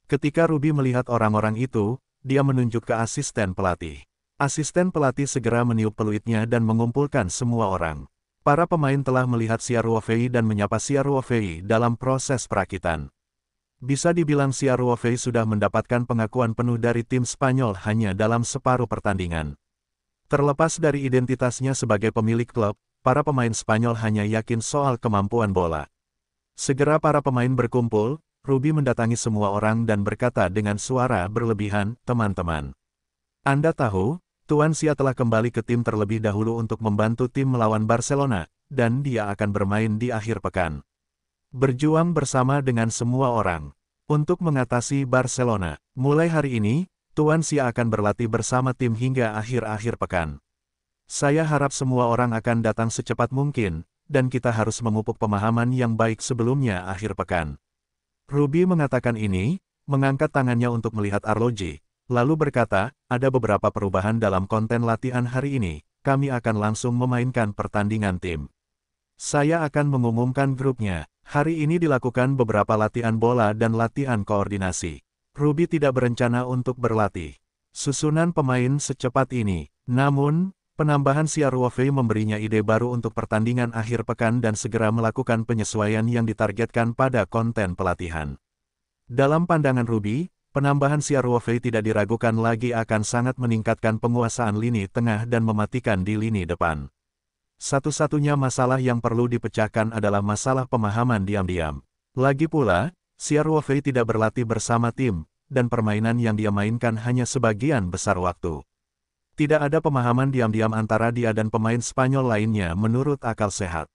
Ketika Ruby melihat orang-orang itu, dia menunjuk ke asisten pelatih. Asisten pelatih segera meniup peluitnya dan mengumpulkan semua orang. Para pemain telah melihat Xia Ruofei dan menyapa Xia Ruofei dalam proses perakitan. Bisa dibilang Xia Ruofei sudah mendapatkan pengakuan penuh dari tim Spanyol hanya dalam separuh pertandingan. Terlepas dari identitasnya sebagai pemilik klub, para pemain Spanyol hanya yakin soal kemampuan bola. Segera para pemain berkumpul, Ruby mendatangi semua orang dan berkata dengan suara berlebihan, "Teman-teman, Anda tahu, Tuan Xia telah kembali ke tim terlebih dahulu untuk membantu tim melawan Barcelona, dan dia akan bermain di akhir pekan. Berjuang bersama dengan semua orang untuk mengatasi Barcelona. Mulai hari ini, Tuan Xia akan berlatih bersama tim hingga akhir-akhir pekan. Saya harap semua orang akan datang secepat mungkin, dan kita harus memupuk pemahaman yang baik sebelumnya akhir pekan." Ruby mengatakan ini, mengangkat tangannya untuk melihat arloji, lalu berkata, "Ada beberapa perubahan dalam konten latihan hari ini, kami akan langsung memainkan pertandingan tim. Saya akan mengumumkan grupnya. Hari ini dilakukan beberapa latihan bola dan latihan koordinasi. Ruby tidak berencana untuk berlatih susunan pemain secepat ini. Namun, penambahan Xia Ruofei memberinya ide baru untuk pertandingan akhir pekan dan segera melakukan penyesuaian yang ditargetkan pada konten pelatihan. Dalam pandangan Ruby, penambahan Xia Ruofei tidak diragukan lagi akan sangat meningkatkan penguasaan lini tengah dan mematikan di lini depan. Satu-satunya masalah yang perlu dipecahkan adalah masalah pemahaman diam-diam. Lagi pula, Xia Ruofei tidak berlatih bersama tim, dan permainan yang dia mainkan hanya sebagian besar waktu. Tidak ada pemahaman diam-diam antara dia dan pemain Spanyol lainnya menurut akal sehat.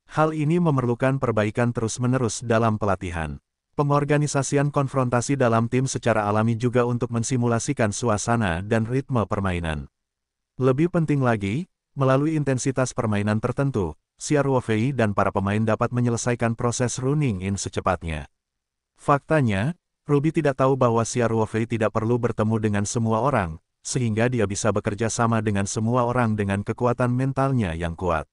Hal ini memerlukan perbaikan terus-menerus dalam pelatihan. Pengorganisasian konfrontasi dalam tim secara alami juga untuk mensimulasikan suasana dan ritme permainan. Lebih penting lagi, melalui intensitas permainan tertentu, Xia Ruofei dan para pemain dapat menyelesaikan proses running in secepatnya. Faktanya, Ruby tidak tahu bahwa Xia Ruofei tidak perlu bertemu dengan semua orang, sehingga dia bisa bekerja sama dengan semua orang dengan kekuatan mentalnya yang kuat.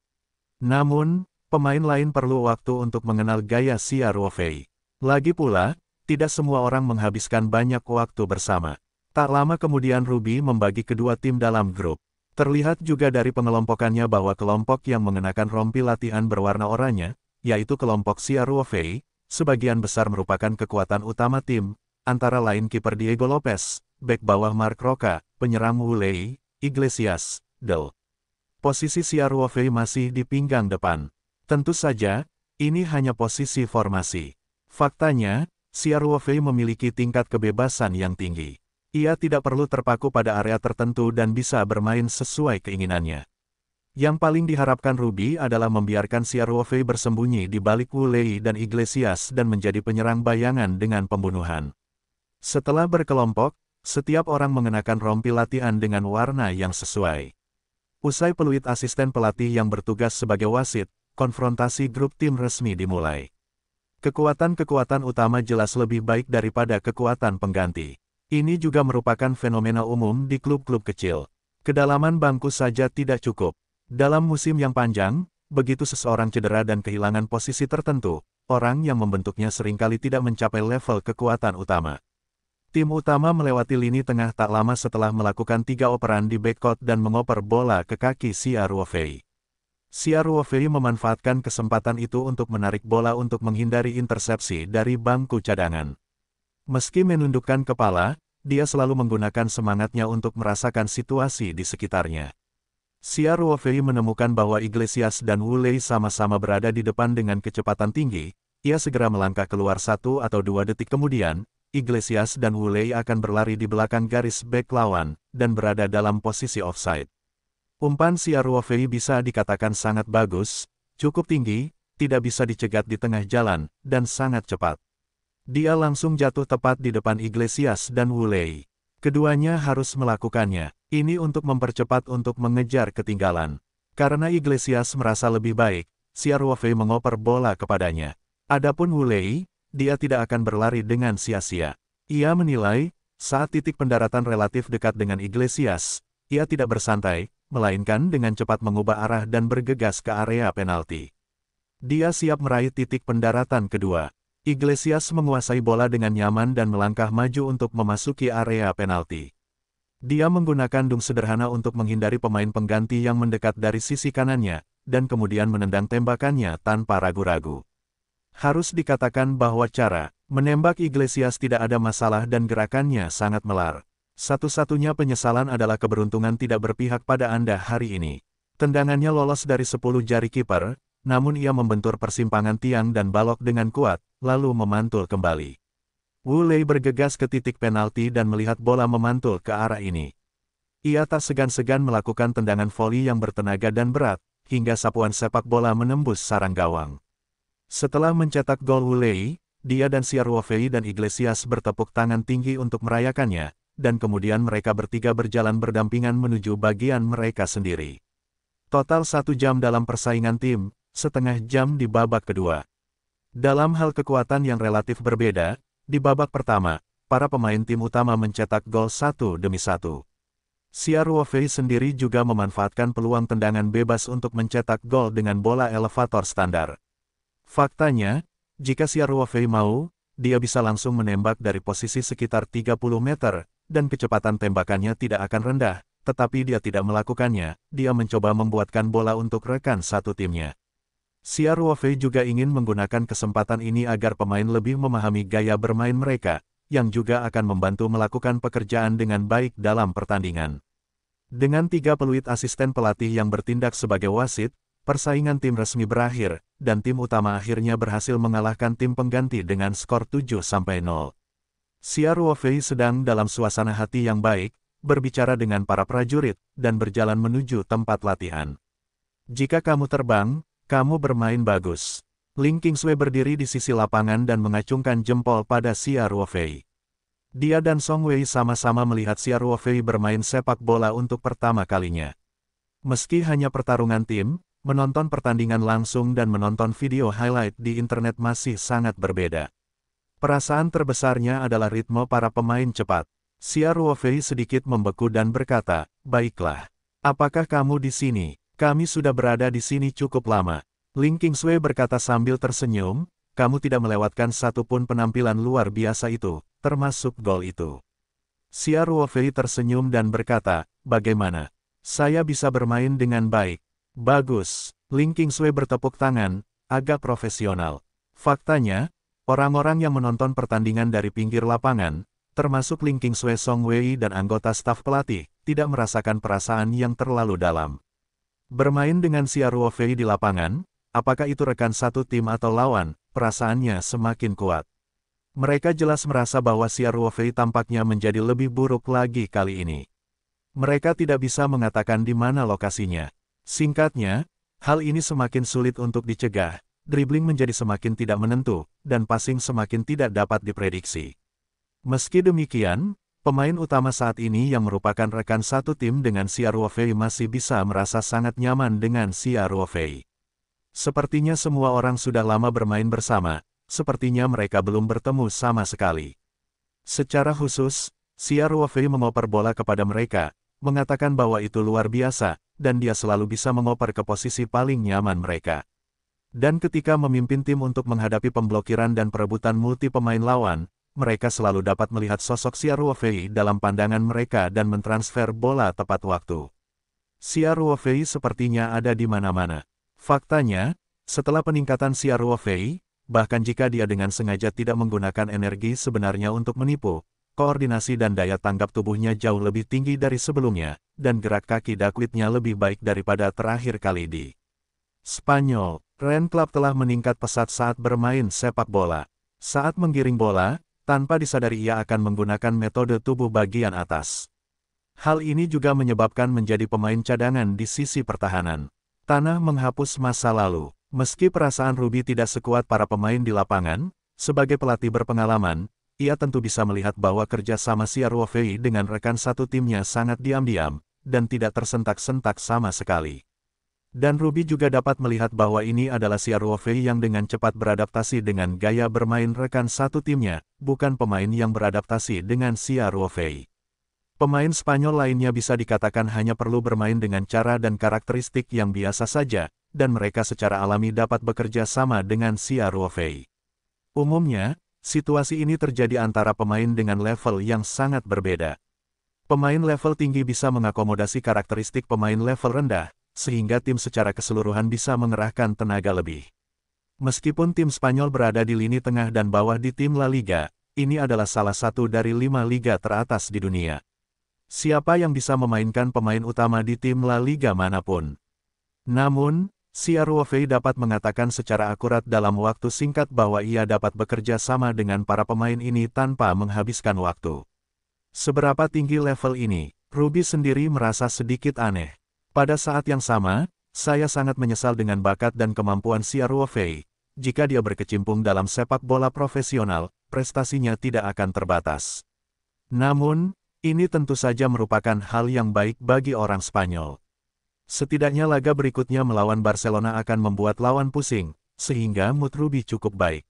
Namun, pemain lain perlu waktu untuk mengenal gaya Xia Ruofei. Lagi pula, tidak semua orang menghabiskan banyak waktu bersama. Tak lama kemudian Ruby membagi kedua tim dalam grup. Terlihat juga dari pengelompokannya bahwa kelompok yang mengenakan rompi latihan berwarna oranye, yaitu kelompok Xia Ruofei, sebagian besar merupakan kekuatan utama tim, antara lain kiper Diego Lopez, bek bawah Mark Roca, penyerang Wu Lei, Iglesias, Del. Posisi Xia Ruofei masih di pinggang depan. Tentu saja, ini hanya posisi formasi. Faktanya, Xia Ruofei memiliki tingkat kebebasan yang tinggi. Ia tidak perlu terpaku pada area tertentu dan bisa bermain sesuai keinginannya. Yang paling diharapkan Ruby adalah membiarkan Xia Ruofei bersembunyi di balik Wu Lei dan Iglesias dan menjadi penyerang bayangan dengan pembunuhan. Setelah berkelompok, setiap orang mengenakan rompi latihan dengan warna yang sesuai. Usai peluit asisten pelatih yang bertugas sebagai wasit, konfrontasi grup tim resmi dimulai. Kekuatan-kekuatan utama jelas lebih baik daripada kekuatan pengganti. Ini juga merupakan fenomena umum di klub-klub kecil. Kedalaman bangku saja tidak cukup. Dalam musim yang panjang, begitu seseorang cedera dan kehilangan posisi tertentu, orang yang membentuknya seringkali tidak mencapai level kekuatan utama. Tim utama melewati lini tengah tak lama setelah melakukan 3 operan di backcourt dan mengoper bola ke kaki Xia Ruofei. Xia Ruofei memanfaatkan kesempatan itu untuk menarik bola untuk menghindari intersepsi dari bangku cadangan. Meski menundukkan kepala, dia selalu menggunakan semangatnya untuk merasakan situasi di sekitarnya. Xia Ruofei menemukan bahwa Iglesias dan Wu Lei sama-sama berada di depan dengan kecepatan tinggi. Ia segera melangkah keluar 1 atau 2 detik kemudian, Iglesias dan Wu Lei akan berlari di belakang garis back lawan, dan berada dalam posisi offside. Umpan Xia Ruofei bisa dikatakan sangat bagus, cukup tinggi, tidak bisa dicegat di tengah jalan, dan sangat cepat. Dia langsung jatuh tepat di depan Iglesias dan Wu Lei. Keduanya harus melakukannya, ini untuk mempercepat untuk mengejar ketinggalan. Karena Iglesias merasa lebih baik, Xia Ruofei mengoper bola kepadanya. Adapun Wu Lei, dia tidak akan berlari dengan sia-sia. Ia menilai, saat titik pendaratan relatif dekat dengan Iglesias, ia tidak bersantai, melainkan dengan cepat mengubah arah dan bergegas ke area penalti. Dia siap meraih titik pendaratan kedua. Iglesias menguasai bola dengan nyaman dan melangkah maju untuk memasuki area penalti. Dia menggunakan dung sederhana untuk menghindari pemain pengganti yang mendekat dari sisi kanannya, dan kemudian menendang tembakannya tanpa ragu-ragu. Harus dikatakan bahwa cara menembak Iglesias tidak ada masalah dan gerakannya sangat melar. Satu-satunya penyesalan adalah keberuntungan tidak berpihak pada Anda hari ini. Tendangannya lolos dari 10 jari kiper, namun ia membentur persimpangan tiang dan balok dengan kuat, lalu memantul kembali. Wu Lei bergegas ke titik penalti dan melihat bola memantul ke arah ini. Ia tak segan-segan melakukan tendangan voli yang bertenaga dan berat, hingga sapuan sepak bola menembus sarang gawang. Setelah mencetak gol Wu Lei, dia dan Xia Ruofei dan Iglesias bertepuk tangan tinggi untuk merayakannya, dan kemudian mereka bertiga berjalan berdampingan menuju bagian mereka sendiri. Total 1 jam dalam persaingan tim, setengah jam di babak kedua. Dalam hal kekuatan yang relatif berbeda, di babak pertama, para pemain tim utama mencetak gol 1 demi 1. Xia Ruofei sendiri juga memanfaatkan peluang tendangan bebas untuk mencetak gol dengan bola elevator standar. Faktanya, jika Xia Ruofei mau, dia bisa langsung menembak dari posisi sekitar 30 meter, dan kecepatan tembakannya tidak akan rendah, tetapi dia tidak melakukannya, dia mencoba membuatkan bola untuk rekan satu timnya. Xia Ruofei juga ingin menggunakan kesempatan ini agar pemain lebih memahami gaya bermain mereka, yang juga akan membantu melakukan pekerjaan dengan baik dalam pertandingan. Dengan 3 peluit asisten pelatih yang bertindak sebagai wasit, persaingan tim resmi berakhir, dan tim utama akhirnya berhasil mengalahkan tim pengganti dengan skor 7-0. Xia Ruofei sedang dalam suasana hati yang baik, berbicara dengan para prajurit, dan berjalan menuju tempat latihan. Jika kamu terbang, kamu bermain bagus. Ling Qingshui berdiri di sisi lapangan dan mengacungkan jempol pada Xia Ruofei. Dia dan Song Wei sama-sama melihat Xia Ruofei bermain sepak bola untuk pertama kalinya. Meski hanya pertarungan tim, menonton pertandingan langsung dan menonton video highlight di internet masih sangat berbeda. Perasaan terbesarnya adalah ritme para pemain cepat. Xia Ruofei sedikit membeku dan berkata, "Baiklah. Apakah kamu di sini? Kami sudah berada di sini cukup lama." Ling Qingshui berkata sambil tersenyum, "Kamu tidak melewatkan satupun penampilan luar biasa itu, termasuk gol itu." Xia Ruofei tersenyum dan berkata, "Bagaimana? Saya bisa bermain dengan baik." "Bagus." Ling Qingshui bertepuk tangan, agak profesional. Faktanya, orang-orang yang menonton pertandingan dari pinggir lapangan, termasuk Ling Qingshui, Song Wei dan anggota staf pelatih, tidak merasakan perasaan yang terlalu dalam. Bermain dengan Xia Ruofei di lapangan, apakah itu rekan satu tim atau lawan, perasaannya semakin kuat. Mereka jelas merasa bahwa Xia Ruofei tampaknya menjadi lebih buruk lagi kali ini. Mereka tidak bisa mengatakan di mana lokasinya. Singkatnya, hal ini semakin sulit untuk dicegah, dribbling menjadi semakin tidak menentu, dan passing semakin tidak dapat diprediksi. Meski demikian, pemain utama saat ini yang merupakan rekan satu tim dengan Xia Ruofei masih bisa merasa sangat nyaman dengan Xia Ruofei. Sepertinya semua orang sudah lama bermain bersama, sepertinya mereka belum bertemu sama sekali. Secara khusus, Xia Ruofei mengoper bola kepada mereka, mengatakan bahwa itu luar biasa, dan dia selalu bisa mengoper ke posisi paling nyaman mereka. Dan ketika memimpin tim untuk menghadapi pemblokiran dan perebutan multi pemain lawan, mereka selalu dapat melihat sosok Xia Ruofei dalam pandangan mereka dan mentransfer bola tepat waktu. Xia Ruofei sepertinya ada di mana-mana. Faktanya, setelah peningkatan Xia Ruofei, bahkan jika dia dengan sengaja tidak menggunakan energi sebenarnya untuk menipu, koordinasi dan daya tanggap tubuhnya jauh lebih tinggi dari sebelumnya, dan gerak kaki Duckwitnya lebih baik daripada terakhir kali di Spanyol. Ren Club telah meningkat pesat saat bermain sepak bola. Saat menggiring bola, tanpa disadari ia akan menggunakan metode tubuh bagian atas. Hal ini juga menyebabkan menjadi pemain cadangan di sisi pertahanan. Tanah menghapus masa lalu. Meski perasaan Ruby tidak sekuat para pemain di lapangan, sebagai pelatih berpengalaman, ia tentu bisa melihat bahwa kerja sama Xiao Fei dengan rekan satu timnya sangat diam-diam, dan tidak tersentak-sentak sama sekali. Dan Ruby juga dapat melihat bahwa ini adalah Xiao Fei yang dengan cepat beradaptasi dengan gaya bermain rekan satu timnya, bukan pemain yang beradaptasi dengan Xiao Fei. Pemain Spanyol lainnya bisa dikatakan hanya perlu bermain dengan cara dan karakteristik yang biasa saja, dan mereka secara alami dapat bekerja sama dengan Xiao Fei. Umumnya, situasi ini terjadi antara pemain dengan level yang sangat berbeda. Pemain level tinggi bisa mengakomodasi karakteristik pemain level rendah, sehingga tim secara keseluruhan bisa mengerahkan tenaga lebih. Meskipun tim Spanyol berada di lini tengah dan bawah di tim La Liga, ini adalah salah satu dari 5 liga teratas di dunia. Siapa yang bisa memainkan pemain utama di tim La Liga manapun? Namun, Xiao Fei dapat mengatakan secara akurat dalam waktu singkat bahwa ia dapat bekerja sama dengan para pemain ini tanpa menghabiskan waktu. Seberapa tinggi level ini, Ruby sendiri merasa sedikit aneh. Pada saat yang sama, saya sangat menyesal dengan bakat dan kemampuan Xiao Fei. Jika dia berkecimpung dalam sepak bola profesional, prestasinya tidak akan terbatas. Namun, ini tentu saja merupakan hal yang baik bagi orang Spanyol. Setidaknya laga berikutnya melawan Barcelona akan membuat lawan pusing, sehingga mood Ruby cukup baik.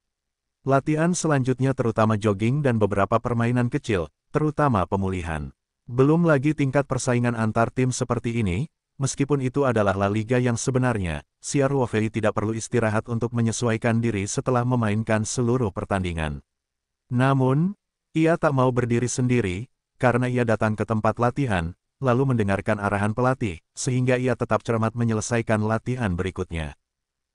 Latihan selanjutnya terutama jogging dan beberapa permainan kecil, terutama pemulihan. Belum lagi tingkat persaingan antar tim seperti ini, meskipun itu adalah La Liga yang sebenarnya, Xiao Fei tidak perlu istirahat untuk menyesuaikan diri setelah memainkan seluruh pertandingan. Namun, ia tak mau berdiri sendiri, karena ia datang ke tempat latihan, lalu mendengarkan arahan pelatih, sehingga ia tetap cermat menyelesaikan latihan berikutnya.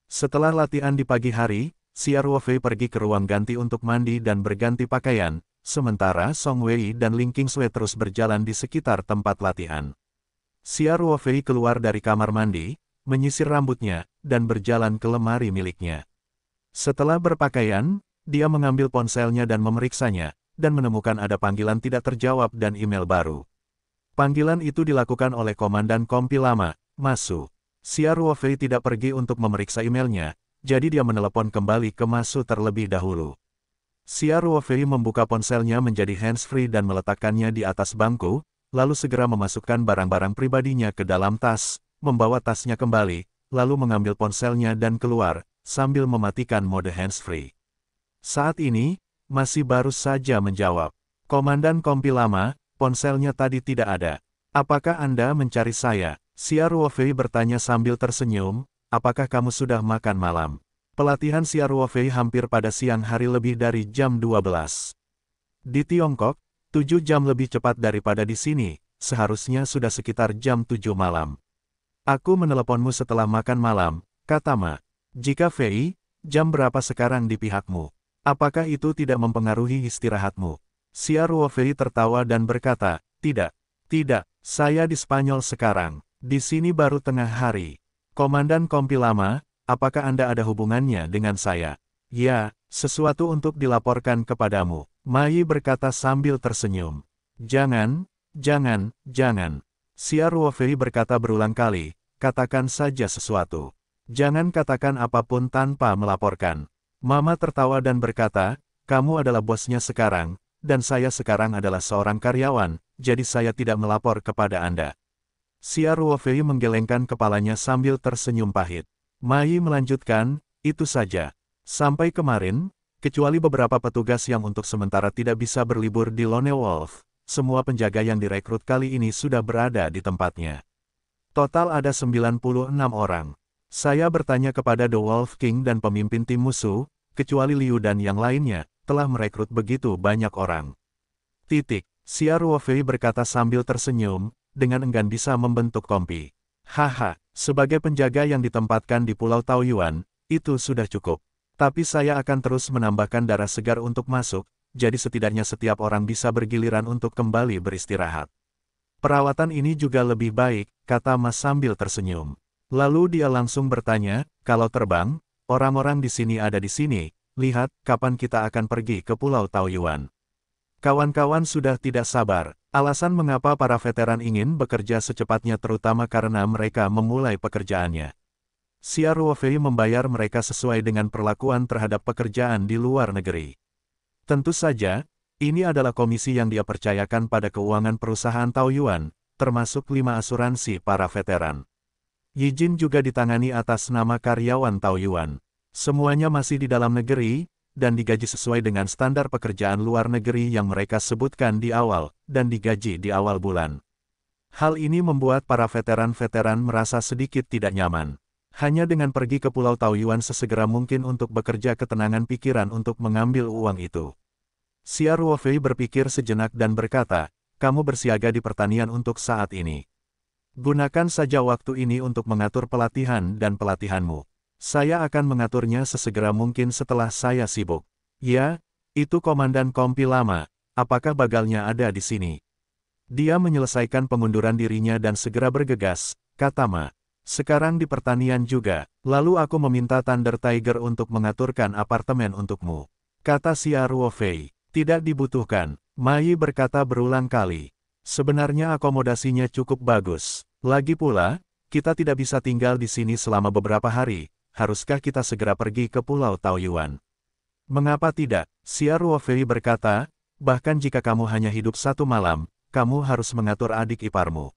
Setelah latihan di pagi hari, Xiao Fei pergi ke ruang ganti untuk mandi dan berganti pakaian, sementara Song Wei dan Ling Qingsui terus berjalan di sekitar tempat latihan. Xiao Fei keluar dari kamar mandi, menyisir rambutnya, dan berjalan ke lemari miliknya. Setelah berpakaian, dia mengambil ponselnya dan memeriksanya, dan menemukan ada panggilan tidak terjawab dan email baru. Panggilan itu dilakukan oleh Komandan Kompi lama, Masu. Xiao Fei tidak pergi untuk memeriksa emailnya, jadi dia menelepon kembali ke Masu terlebih dahulu. Xiao Fei membuka ponselnya menjadi hands-free dan meletakkannya di atas bangku, lalu segera memasukkan barang-barang pribadinya ke dalam tas, membawa tasnya kembali, lalu mengambil ponselnya dan keluar, sambil mematikan mode hands-free. Saat ini, masih baru saja menjawab. Komandan Kompi lama, ponselnya tadi tidak ada. Apakah Anda mencari saya? Xiao Fei bertanya sambil tersenyum, apakah kamu sudah makan malam? Pelatihan Xiao Fei hampir pada siang hari lebih dari jam 12. Di Tiongkok, 7 jam lebih cepat daripada di sini, seharusnya sudah sekitar jam 7 malam. Aku meneleponmu setelah makan malam, kata Ma. Jika Fei, jam berapa sekarang di pihakmu? Apakah itu tidak mempengaruhi istirahatmu? Xiao Fei tertawa dan berkata, tidak, saya di Spanyol sekarang, di sini baru tengah hari. Komandan Kompi lama, apakah Anda ada hubungannya dengan saya? Ya, sesuatu untuk dilaporkan kepadamu, Mai berkata sambil tersenyum. Jangan. Xiao Fei berkata berulang kali, katakan saja sesuatu. Jangan katakan apapun tanpa melaporkan. Mama tertawa dan berkata, kamu adalah bosnya sekarang, dan saya sekarang adalah seorang karyawan, jadi saya tidak melapor kepada Anda. Xiao Fei menggelengkan kepalanya sambil tersenyum pahit. Mai melanjutkan, itu saja. Sampai kemarin, kecuali beberapa petugas yang untuk sementara tidak bisa berlibur di Lone Wolf, semua penjaga yang direkrut kali ini sudah berada di tempatnya. Total ada 96 orang. Saya bertanya kepada The Wolf King dan pemimpin tim musuh, kecuali Liu dan yang lainnya, telah merekrut begitu banyak orang. Xiao Fei berkata sambil tersenyum, dengan enggan bisa membentuk kompi. Haha, sebagai penjaga yang ditempatkan di Pulau Taoyuan, itu sudah cukup. Tapi saya akan terus menambahkan darah segar untuk masuk, jadi setidaknya setiap orang bisa bergiliran untuk kembali beristirahat. Perawatan ini juga lebih baik, kata Mas sambil tersenyum. Lalu dia langsung bertanya, kalau terbang, orang-orang di sini ada di sini, lihat, kapan kita akan pergi ke Pulau Taoyuan. Kawan-kawan sudah tidak sabar. Alasan mengapa para veteran ingin bekerja secepatnya terutama karena mereka memulai pekerjaannya. Xia Ruofei membayar mereka sesuai dengan perlakuan terhadap pekerjaan di luar negeri. Tentu saja, ini adalah komisi yang dia percayakan pada keuangan perusahaan Taoyuan, termasuk 5 asuransi para veteran. Yijin juga ditangani atas nama karyawan Taoyuan. Semuanya masih di dalam negeri, dan digaji sesuai dengan standar pekerjaan luar negeri yang mereka sebutkan di awal, dan digaji di awal bulan. Hal ini membuat para veteran-veteran merasa sedikit tidak nyaman. Hanya dengan pergi ke Pulau Taoyuan sesegera mungkin untuk bekerja ketenangan pikiran untuk mengambil uang itu. Xia Ruofei berpikir sejenak dan berkata, kamu bersiaga di pertanian untuk saat ini. Gunakan saja waktu ini untuk mengatur pelatihan dan pelatihanmu. Saya akan mengaturnya sesegera mungkin setelah saya sibuk. Ya, itu Komandan Kompi lama, apakah bagalnya ada di sini? Dia menyelesaikan pengunduran dirinya dan segera bergegas, kata Ma. Sekarang di pertanian juga, lalu aku meminta Thunder Tiger untuk mengaturkan apartemen untukmu. Kata Xia Ruofei, tidak dibutuhkan, Mai berkata berulang kali. Sebenarnya akomodasinya cukup bagus. Lagi pula, kita tidak bisa tinggal di sini selama beberapa hari. Haruskah kita segera pergi ke Pulau Taoyuan? Mengapa tidak? Xia Ruofei berkata, bahkan jika kamu hanya hidup 1 malam, kamu harus mengatur adik iparmu.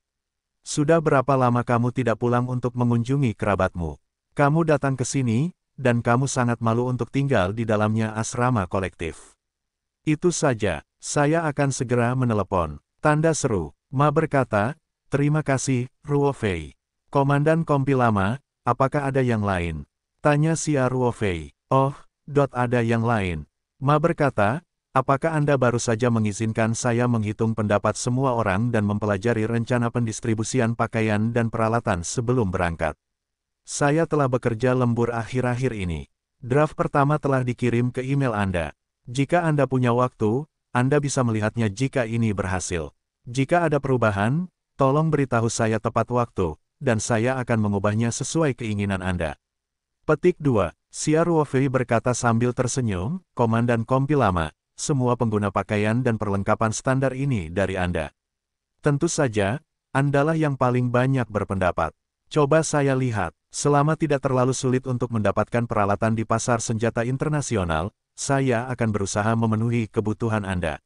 Sudah berapa lama kamu tidak pulang untuk mengunjungi kerabatmu? Kamu datang ke sini, dan kamu sangat malu untuk tinggal di dalamnya asrama kolektif. Itu saja, saya akan segera menelepon. Tanda seru. Ma berkata, terima kasih, Ruofei. Komandan Kompi lama, apakah ada yang lain? Tanya Xia Ruofei. Oh, ada yang lain. Ma berkata, apakah Anda baru saja mengizinkan saya menghitung pendapat semua orang dan mempelajari rencana pendistribusian pakaian dan peralatan sebelum berangkat? Saya telah bekerja lembur akhir-akhir ini. Draft pertama telah dikirim ke email Anda. Jika Anda punya waktu, Anda bisa melihatnya jika ini berhasil. Jika ada perubahan, tolong beritahu saya tepat waktu, dan saya akan mengubahnya sesuai keinginan Anda. Petik 2. Xia Ruofei berkata sambil tersenyum, Komandan Kompi lama, semua pengguna pakaian dan perlengkapan standar ini dari Anda. Tentu saja, Andalah yang paling banyak berpendapat. Coba saya lihat, selama tidak terlalu sulit untuk mendapatkan peralatan di pasar senjata internasional, saya akan berusaha memenuhi kebutuhan Anda.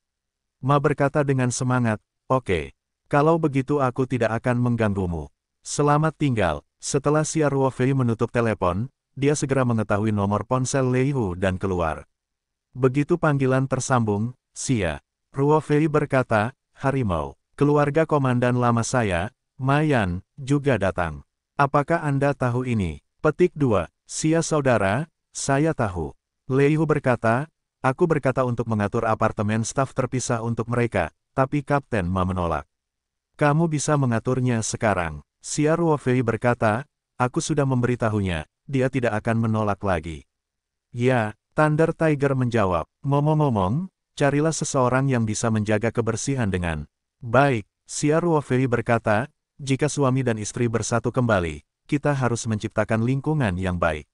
Ma berkata dengan semangat, oke. Kalau begitu aku tidak akan mengganggumu. Selamat tinggal. Setelah Xia Ruofei menutup telepon, dia segera mengetahui nomor ponsel Lei Hu dan keluar. Begitu panggilan tersambung, Xia Ruofei berkata, harimau, keluarga komandan lama saya, Ma Yan, juga datang. Apakah Anda tahu ini? Petik 2. Xia saudara, saya tahu. Lei Hu berkata, aku berkata untuk mengatur apartemen staf terpisah untuk mereka, tapi Kapten Ma menolak. Kamu bisa mengaturnya sekarang. Xia Ruofei berkata, aku sudah memberitahunya, dia tidak akan menolak lagi. Ya, Thunder Tiger menjawab, ngomong-ngomong, carilah seseorang yang bisa menjaga kebersihan dengan baik. Xia Ruofei berkata, jika suami dan istri bersatu kembali, kita harus menciptakan lingkungan yang baik.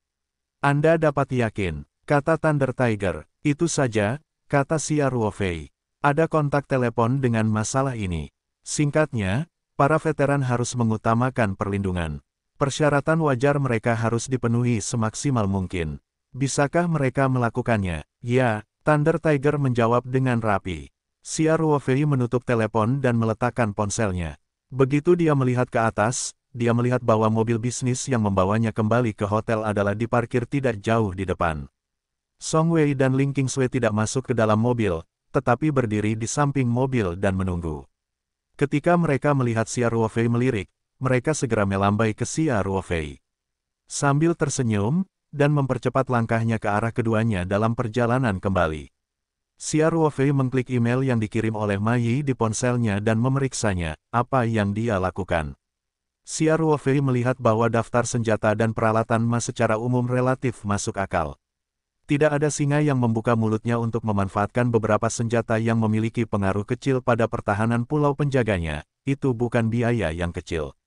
Anda dapat yakin, kata Thunder Tiger, itu saja, kata Xia Ruofei. Ada kontak telepon dengan masalah ini. Singkatnya, para veteran harus mengutamakan perlindungan. Persyaratan wajar mereka harus dipenuhi semaksimal mungkin. Bisakah mereka melakukannya? Ya, Thunder Tiger menjawab dengan rapi. Xia Ruofei menutup telepon dan meletakkan ponselnya. Begitu dia melihat ke atas, dia melihat bahwa mobil bisnis yang membawanya kembali ke hotel adalah diparkir tidak jauh di depan. Song Wei dan Ling Qingsui tidak masuk ke dalam mobil, tetapi berdiri di samping mobil dan menunggu. Ketika mereka melihat Xia Ruofei melirik, mereka segera melambai ke Xia Ruofei. Sambil tersenyum, dan mempercepat langkahnya ke arah keduanya dalam perjalanan kembali. Xia Ruofei mengklik email yang dikirim oleh Ma Yi di ponselnya dan memeriksanya, apa yang dia lakukan. Xia Ruofei melihat bahwa daftar senjata dan peralatan Ma secara umum relatif masuk akal. Tidak ada singa yang membuka mulutnya untuk memanfaatkan beberapa senjata yang memiliki pengaruh kecil pada pertahanan pulau penjaganya, itu bukan biaya yang kecil.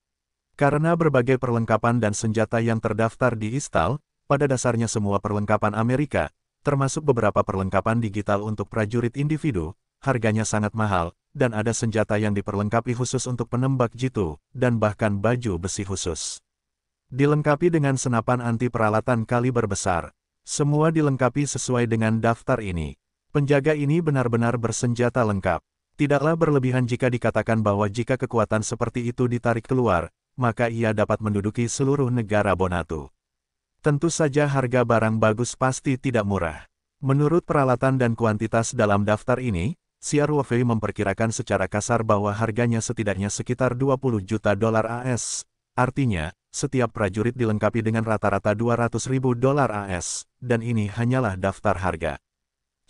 Karena berbagai perlengkapan dan senjata yang terdaftar di ISTAL, pada dasarnya semua perlengkapan Amerika, termasuk beberapa perlengkapan digital untuk prajurit individu, harganya sangat mahal, dan ada senjata yang diperlengkapi khusus untuk penembak jitu, dan bahkan baju besi khusus. Dilengkapi dengan senapan anti peralatan kaliber besar. Semua dilengkapi sesuai dengan daftar ini. Penjaga ini benar-benar bersenjata lengkap. Tidaklah berlebihan jika dikatakan bahwa jika kekuatan seperti itu ditarik keluar, maka ia dapat menduduki seluruh negara Bonatu. Tentu saja harga barang bagus pasti tidak murah. Menurut peralatan dan kuantitas dalam daftar ini, CRWV memperkirakan secara kasar bahwa harganya setidaknya sekitar 20 juta dolar AS. Artinya, setiap prajurit dilengkapi dengan rata-rata 200.000 dolar AS, dan ini hanyalah daftar harga.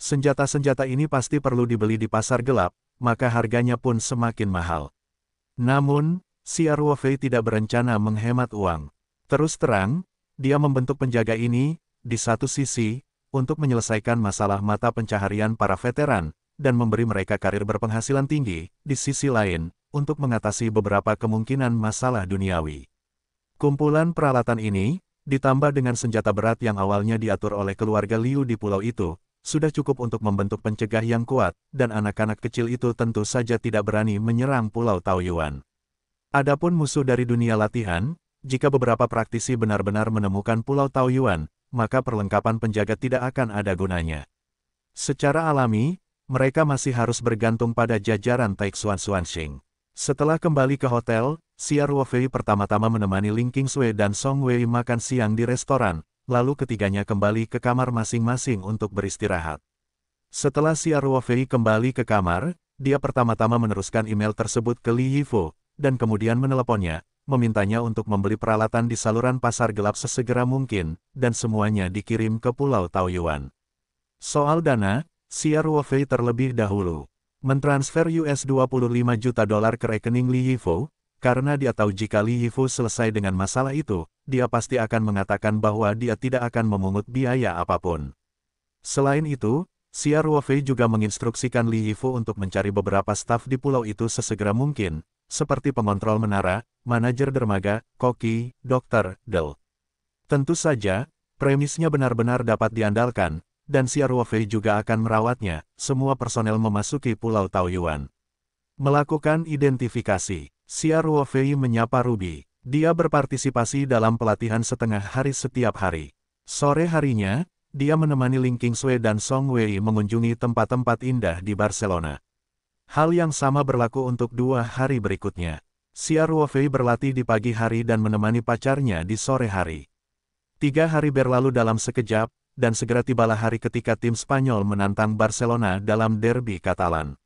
Senjata-senjata ini pasti perlu dibeli di pasar gelap, maka harganya pun semakin mahal. Namun, CRWV tidak berencana menghemat uang. Terus terang, dia membentuk penjaga ini, di satu sisi, untuk menyelesaikan masalah mata pencaharian para veteran, dan memberi mereka karir berpenghasilan tinggi, di sisi lain, untuk mengatasi beberapa kemungkinan masalah duniawi. Kumpulan peralatan ini, ditambah dengan senjata berat yang awalnya diatur oleh keluarga Liu di pulau itu, sudah cukup untuk membentuk pencegah yang kuat, dan anak-anak kecil itu tentu saja tidak berani menyerang Pulau Taoyuan. Adapun musuh dari dunia latihan, jika beberapa praktisi benar-benar menemukan Pulau Taoyuan, maka perlengkapan penjaga tidak akan ada gunanya. Secara alami, mereka masih harus bergantung pada jajaran Taixuan Xuanxing. Setelah kembali ke hotel, CRWV pertama-tama menemani Ling Qingsui dan Song Wei makan siang di restoran, lalu ketiganya kembali ke kamar masing-masing untuk beristirahat. Setelah CRWV kembali ke kamar, dia pertama-tama meneruskan email tersebut ke Li Yifo, dan kemudian meneleponnya, memintanya untuk membeli peralatan di saluran pasar gelap sesegera mungkin, dan semuanya dikirim ke Pulau Taoyuan. Soal dana, CRWV terlebih dahulu mentransfer US 25 juta dolar ke rekening Li Yifo, karena dia tahu jika Li Yifo selesai dengan masalah itu, dia pasti akan mengatakan bahwa dia tidak akan memungut biaya apapun. Selain itu, CRWV juga menginstruksikan Li Yifo untuk mencari beberapa staf di pulau itu sesegera mungkin, seperti pengontrol menara, manajer dermaga, koki, dokter, del. Tentu saja, premisnya benar-benar dapat diandalkan, dan CRWV juga akan merawatnya, semua personel memasuki Pulau Taoyuan. Melakukan identifikasi, CRWV menyapa Ruby. Dia berpartisipasi dalam pelatihan setengah hari setiap hari. Sore harinya, dia menemani Ling Qingsui dan Song Wei mengunjungi tempat-tempat indah di Barcelona. Hal yang sama berlaku untuk 2 hari berikutnya. CRWV berlatih di pagi hari dan menemani pacarnya di sore hari. 3 hari berlalu dalam sekejap, dan segera tibalah hari ketika tim Spanyol menantang Barcelona dalam derby Katalan.